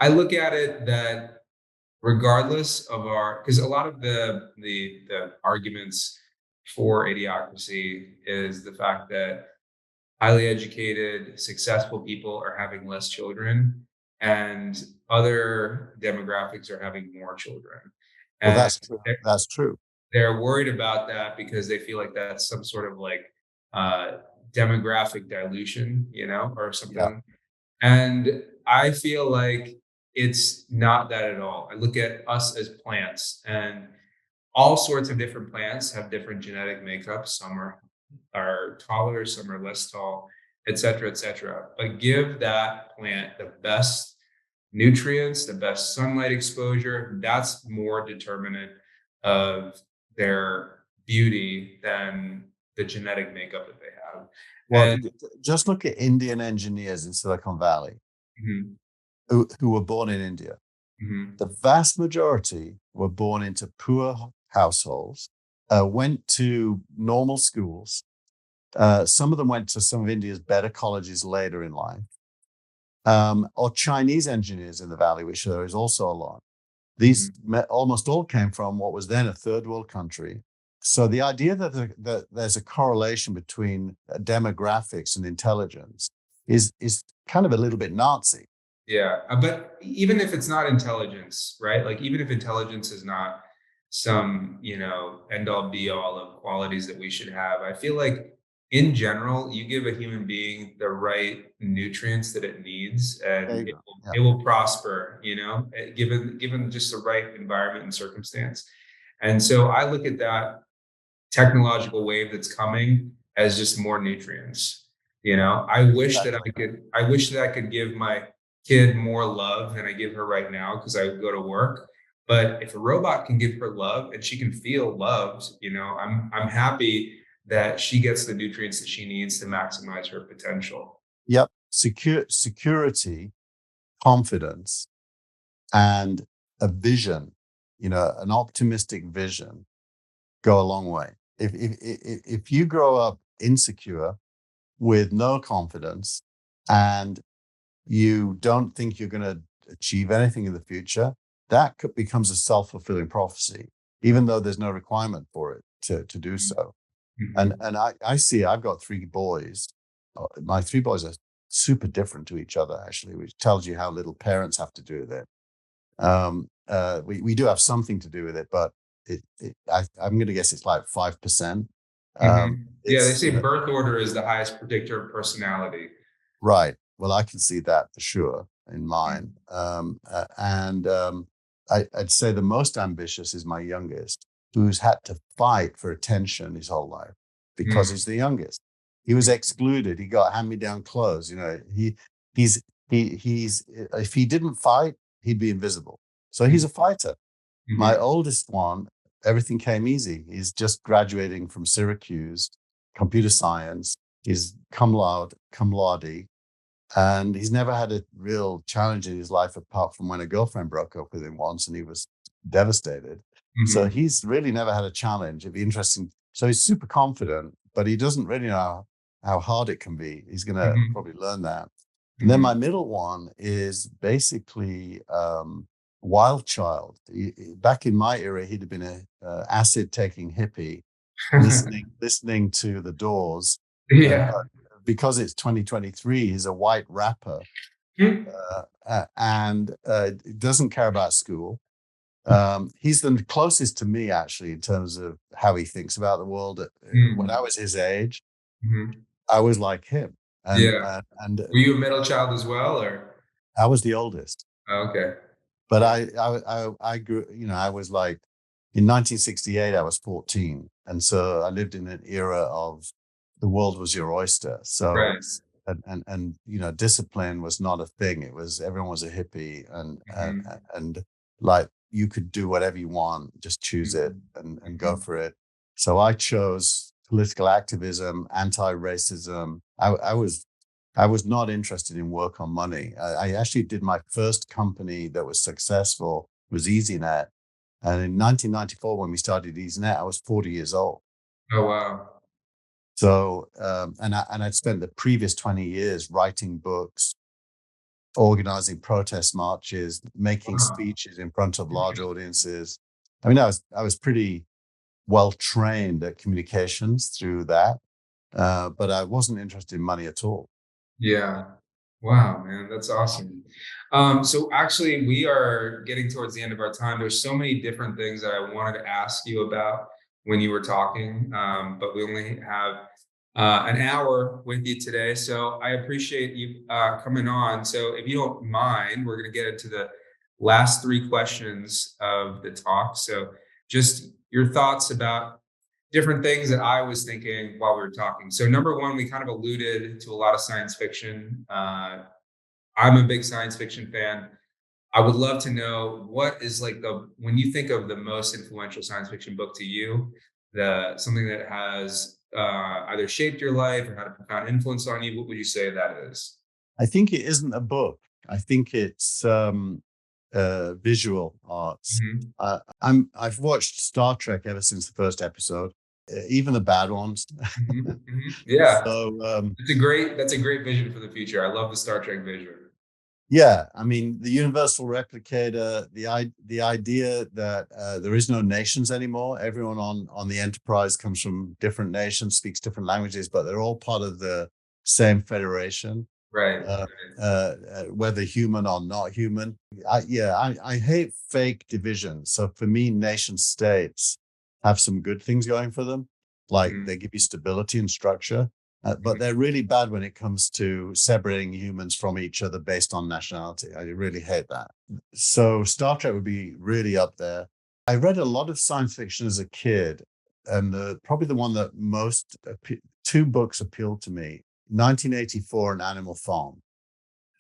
I look at it that regardless of because a lot of the arguments for idiocracy is the fact that highly educated, successful people are having less children, and other demographics are having more children. Well, And that's true. That's true. they're worried about that because they feel like that's some sort of like uh, demographic dilution, or Yeah. something. And I feel like it's not that at all. I look at us as plants, and all sorts of different plants have different genetic makeups. Some are taller, some are less tall, et cetera, et cetera. But give that plant the best nutrients, the best sunlight exposure. That's more determinant of their beauty than the genetic makeup that they have. Well, And just look at Indian engineers in Silicon Valley mhm, who were born in India. mhm, The vast majority were born into poor households, went to normal schools. Some of them went to some of India's better colleges later in life, or Chinese engineers in the valley, which there is also a lot. These mhm. almost all came from what was then a third world country. So the idea that there's a correlation between demographics and intelligence is kind of a little bit Nazi. Yeah, but even if it's not intelligence, right? Like even if intelligence is not some, end all be all of qualities that we should have, I feel like in general, you give a human being the right nutrients that it needs, There you and it go. will, Yeah. it will prosper, given just the right environment and circumstance. And so I look at that technological wave that's coming as just more nutrients. Exactly. I wish that I could give my kid more love than I give her right now because I go to work. But if a robot can give her love and she can feel loved, I'm happy that she gets the nutrients that she needs to maximize her potential. Yep. Security, confidence, and a vision, an optimistic vision go a long way. If you grow up insecure with no confidence and you don't think you're going to achieve anything in the future, that becomes a self-fulfilling prophecy, even though there's no requirement for it to do so. And Mhm. and I see I've got three boys. My three boys are super different to each other, actually, which tells you how little parents have to do with it. We do have something to do with it, but I'm going to guess it's like 5%. Yeah, they It's say birth order is the highest predictor of personality. right. Well, I can see that for sure in mine. I'd say the most ambitious is my youngest, who's had to fight for attention his whole life because Mm, he's the youngest. He was excluded. He got hand-me-down clothes. He's he's if he didn't fight, he'd be invisible. So he's mm, a fighter. My mhm. oldest one, everything came easy. He's just graduating from Syracuse, computer science. He's cum laude, and he's never had a real challenge in his life apart from when a girlfriend broke up with him once and he was devastated. So Mhm, he's really never had a challenge. It'd be interesting. So he's super confident, but he doesn't really know how hard it can be. He's going to mhm, probably learn that. And then my mhm. middle one is basically wild child. Back in my era, he'd have been a acid taking hippie, listening to the Doors, Yeah. but because it's 2023, he's a white rapper, Mm, and doesn't care about school. He's the closest to me, actually, in terms of how he thinks about the world. When I mm, was his age, mhm. I was like him, and Yeah. and Were you a middle child as well, or? I was the oldest. Oh, okay. But I grew, I was like, in 1968, I was 14. And so I lived in an era of the world was your oyster. So, Right. discipline was not a thing. Everyone was a hippie, Mhm, and like you could do whatever you want, just choose it mhm, and go mhm, for it. So I chose political activism, anti-racism. I was not interested in work on money. I actually did my first company that was successful was EasyNet. And in 1994, when we started EasyNet, I was 40 years old. Oh, wow. So, I'd spent the previous 20 years writing books, organizing protest marches, making Wow. speeches in front of large audiences. I mean, I was pretty well trained at communications through that, but I wasn't interested in money at all. Yeah. Wow, man, that's awesome. So actually, we are getting towards the end of our time. There's so many different things that I wanted to ask you about when you were talking, but we only have an hour with you today. So I appreciate you coming on. So if you don't mind, we're going to get into the last three questions of the talk. So just your thoughts about different things that I was thinking while we were talking. So number one, we kind of alluded to a lot of science fiction. I'm a big science fiction fan. I would love to know what is like the when you think of the most influential science fiction book to you, the something that has either shaped your life or had a profound influence on you. What would you say that is? I think it isn't a book. I think it's visual arts. Mhm, I've watched Star Trek ever since the first episode, even the bad ones. Yeah, So that's a great vision for the future. I love the Star Trek vision. yeah, I mean the universal replicator, the idea that there is no nations anymore. Everyone on the Enterprise comes from different nations, speaks different languages, but they're all part of the same federation. Right. uh, Whether human or not human. I hate fake division. So for me, nation states have some good things going for them, like Mhm, they give you stability and structure, but mhm. they're really bad when it comes to separating humans from each other based on nationality. I really hate that. So Star Trek would be really up there. I read a lot of science fiction as a kid, and probably the one that two books appealed to me: 1984 and Animal Farm.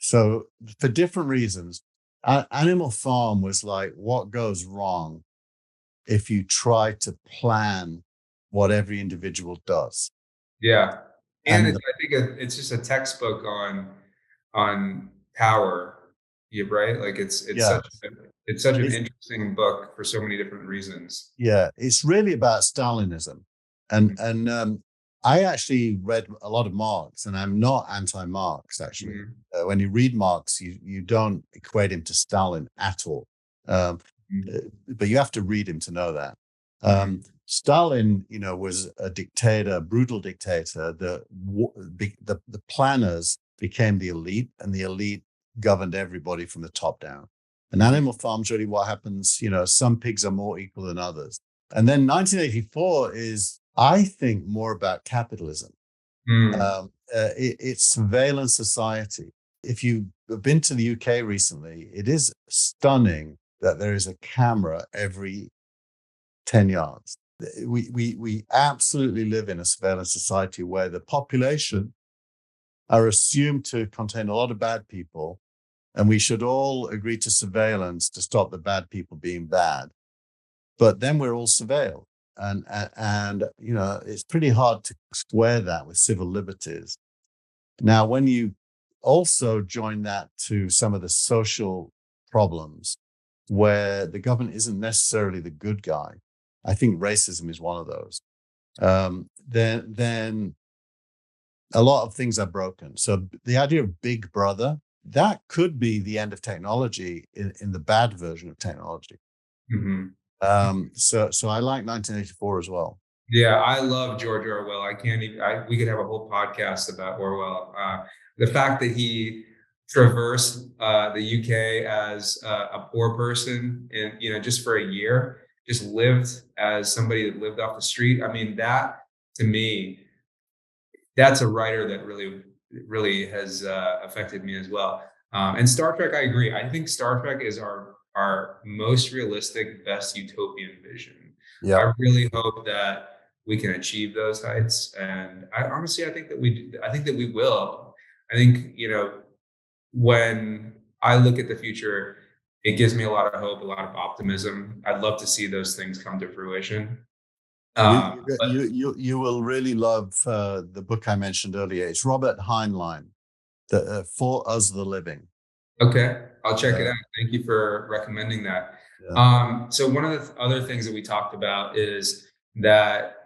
So for different reasons, Animal Farm was like what goes wrong if you try to plan what every individual does. Yeah, and And it's I think it's just a textbook on power. Yeah, right. Like yeah, it's such an it's interesting book for so many different reasons. yeah, it's really about Stalinism. Mhm, And I actually read a lot of Marx, and I'm not anti-Marx actually. mhm, When you read Marx, you don't equate him to Stalin at all. Um, mhm, uh, but you have to read him to know that. mhm, Stalin, was a dictator, brutal dictator. The planners became the elite, and the elite governed everybody from the top down. And mhm, Animal Farm's really what happens. Some pigs are more equal than others. And then 1984 is, I think, more about capitalism. mm. It's surveillance society. If you've been to the UK recently, it is stunning that there is a camera every 10 yards. We absolutely live in a surveillance society where the population are assumed to contain a lot of bad people, and we should all agree to surveillance to stop the bad people being bad. But then we're all surveilled. And it's pretty hard to square that with civil liberties. Now, when you also join that to some of the social problems where the government isn't necessarily the good guy, I think racism is one of those. Then a lot of things are broken. So the idea of Big Brother, that could be the end of technology in the bad version of technology. Mhm. So I like 1984 as well. Yeah, I love George Orwell. I can't even. We could have a whole podcast about Orwell. The fact that he traversed the UK as a poor person, and just for a year, just lived as somebody that lived off the street. I mean, that to me, that's a writer that really has affected me as well. And Star Trek, I agree. I think Star Trek is our most realistic, best utopian vision. Yeah. I really hope that we can achieve those heights, and I think that I think that we will. I think when I look at the future, it gives me a lot of hope, a lot of optimism. I'd love to see those things come to fruition. You Um, you but you will really love the book I mentioned earlier. It's Robert Heinlein, the For Us the Living. Okay, I'll check it Uh, out. Thank you for recommending that. yeah, So one of the other things that we talked about is that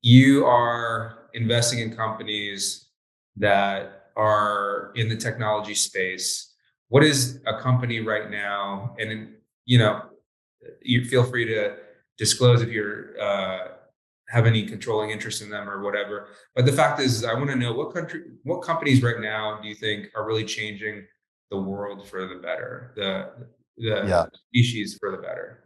you are investing in companies that are in the technology space. What is a company right now? And you feel free to disclose if you're have any controlling interest in them or whatever. But the fact is, I want to know what companies right now do you think are really changing the world for the better, Yeah. the species for the better?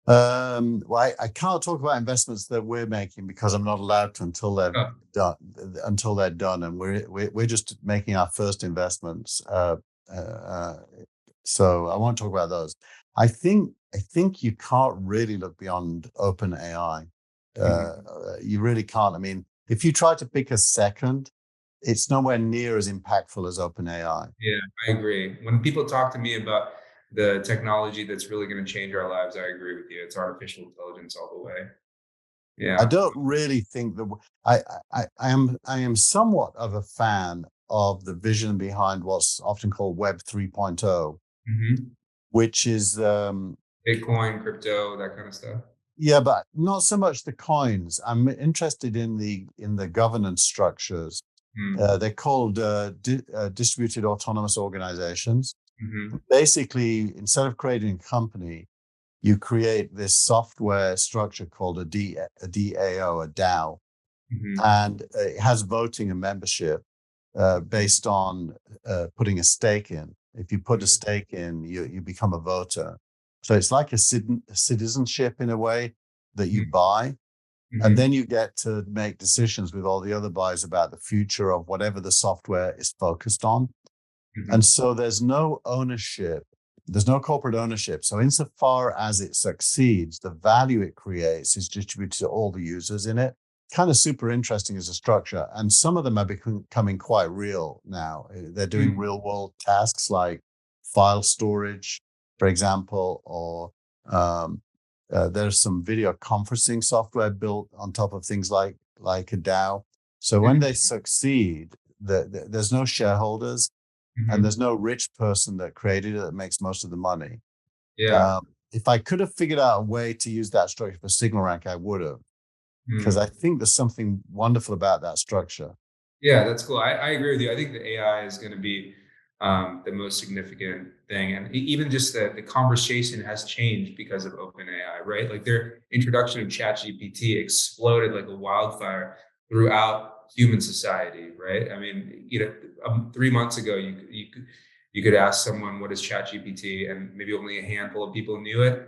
Well, I can't talk about investments that we're making because I'm not allowed to until they're Oh, done. Until they're done, and we're just making our first investments. Uh, so I won't talk about those. I think you can't really look beyond OpenAI. mhm. You really can't. I mean, if you try to pick a second, it's nowhere near as impactful as OpenAI. Yeah, I agree. When people talk to me about the technology that's really going to change our lives, I agree with you. It's artificial intelligence all the way. I Yeah. don't really think that I am somewhat of a fan of the vision behind what's often called Web 3.0, Hmm. which is Bitcoin, crypto, that kind of stuff. yeah, but not so much the coins. I'm interested in the governance structures. Mm-hmm. They're called distributed autonomous organizations. Mm-hmm. Basically, instead of creating a company, you create this software structure called a DAO, a DAO, and it has voting and membership based on putting a stake in. If you put a Mm-hmm. stake in, you become a voter. So it's like a citizenship in a way that you buy, and Mm-hmm. then you get to make decisions with all the other buyers about the future of whatever the software is focused on. And Mm-hmm. so there's no ownership. There's no corporate ownership. So insofar as it succeeds, the value it creates is distributed to all the users in it. Kind of super interesting as a structure. And some of them are becoming quite real now. They're doing Mm-hmm. real world tasks like file storage, for example, or there's some video conferencing software built on top of things like a DAO. So when they succeed, there's no shareholders and Mm-hmm. there's no rich person that created it that makes most of the money. Yeah. If I could have figured out a way to use that structure for SignalRank, I would have, because I Mm. think there's something wonderful about that structure. Yeah, that's cool. I agree with you. I think the AI is going to be the most significant thing. And even just the conversation has changed because of OpenAI, right? Like their introduction of ChatGPT exploded like a wildfire throughout human society, right? I mean, 3 months ago, you could ask someone what is ChatGPT, and maybe only a handful of people knew it,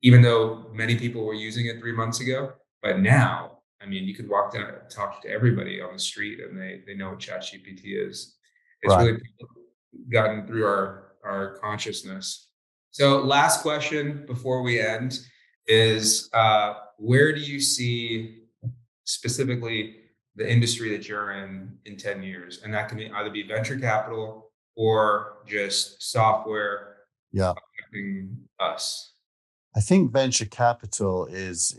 even though many people were using it 3 months ago. But now, I mean, you could walk down and talk to everybody on the street and they know what ChatGPT is. It's Right. really gotten through our consciousness. So last question before we end is where do you see specifically the industry that you're in 10 years? And that can either be venture capital or just software Yeah. affecting us. I think venture capital is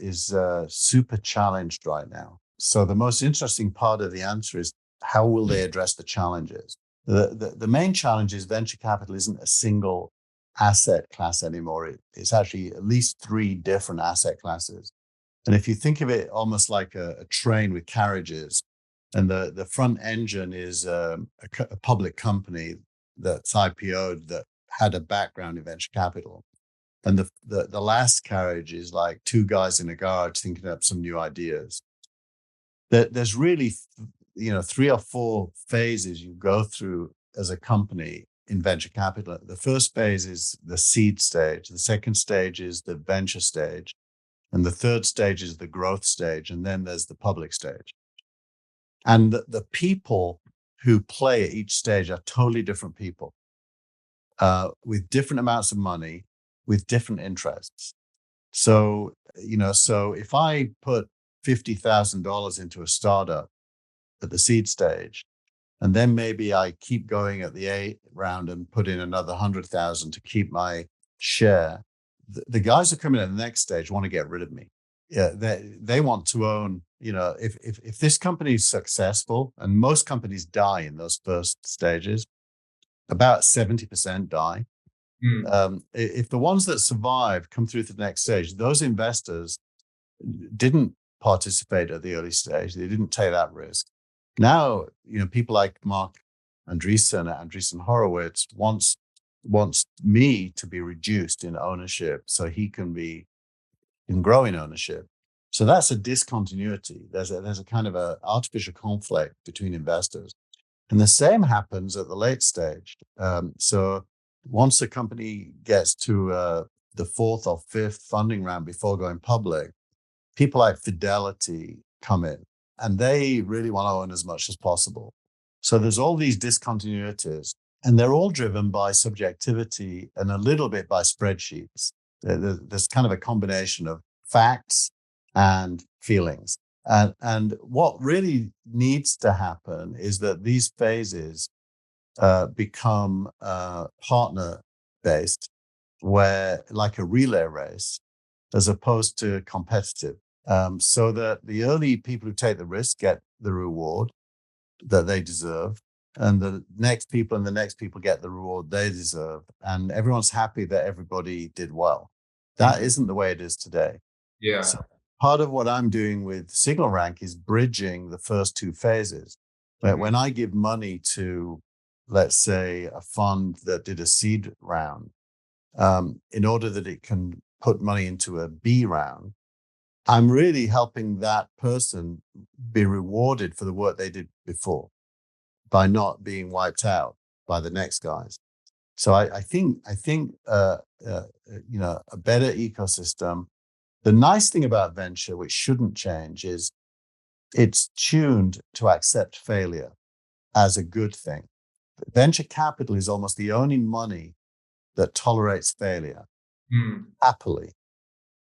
super challenged right now. So the most interesting part of the answer is how will they address the challenges? The main challenge is venture capital isn't a single asset class anymore. It's actually at least three different asset classes. And if you think of it almost like a train with carriages, and the front engine is a public company that's IPO'd that had a background in venture capital. And the last carriage is like two guys in a garage thinking up some new ideas. There's really, three or four phases you go through as a company in venture capital. The first phase is the seed stage. The second stage is the venture stage. And the third stage is the growth stage. And then there's the public stage. And the people who play at each stage are totally different people with different amounts of money, with different interests. So if I put $50,000 into a startup at the seed stage, and then maybe I keep going at the A round and put in another 100,000 to keep my share, the guys who come in at the next stage want to get rid of me. Yeah, they want to own. If this company is successful, and most companies die in those first stages, about 70% die. Mm. If the ones that survive come through to the next stage, those investors didn't participate at the early stage. They didn't take that risk. Now, people like Mark Andreessen at Andreessen Horowitz wants me to be reduced in ownership so he can grow in ownership. So that's a discontinuity. There's a kind of a artificial conflict between investors. And the same happens at the late stage. So once a company gets to the fourth or fifth funding round before going public, people like Fidelity come in and they really want to own as much as possible. So there's all these discontinuities, and they're all driven by subjectivity and a little bit by spreadsheets. There's kind of a combination of facts and feelings. And what really needs to happen is that these phases become partner-based, where like a relay race, as opposed to competitive, so that the early people who take the risk get the reward that they deserve, and the next people and the next people get the reward they deserve, and everyone's happy that everybody did well. That isn't the way it is today. Yeah. So part of what I'm doing with SignalRank is bridging the first two phases. But when I give money to, let's say, a fund that did a seed round, in order that it can put money into a B round, I'm really helping that person be rewarded for the work they did before by not being wiped out by the next guys. So I think a better ecosystem. The nice thing about venture, which shouldn't change, is it's tuned to accept failure as a good thing. Venture capital is almost the only money that tolerates failure happily,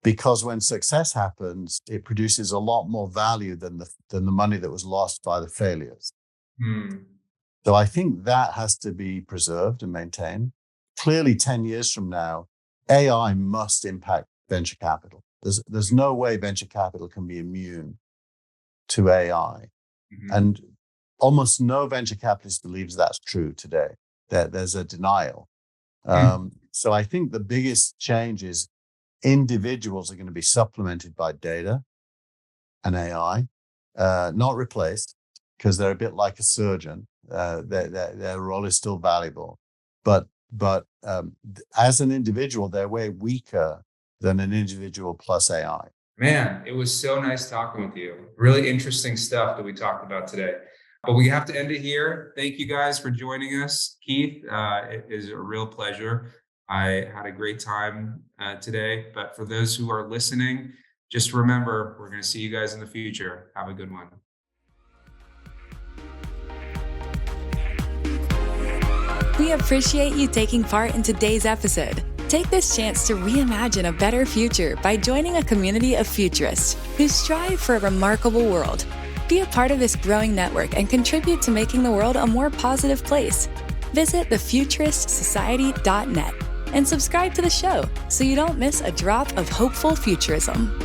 because when success happens, it produces a lot more value than the money that was lost by the failures. So I think that has to be preserved and maintained. Clearly, 10 years from now, AI must impact venture capital. There's no way venture capital can be immune to AI. And almost no venture capitalist believes that's true today. There's a denial. So I think the biggest change is individuals are going to be supplemented by data and AI, not replaced, because they're a bit like a surgeon. Their role is still valuable. But as an individual, they're way weaker than an individual plus AI. Man, it was so nice talking with you. Really interesting stuff that we talked about today. But we have to end it here. Thank you guys for joining us. Keith, it is a real pleasure. I had a great time today. But for those who are listening, just remember, we're going to see you guys in the future. Have a good one. We appreciate you taking part in today's episode. Take this chance to reimagine a better future by joining a community of futurists who strive for a remarkable world. Be a part of this growing network and contribute to making the world a more positive place. Visit thefuturistsociety.net and subscribe to the show so you don't miss a drop of hopeful futurism.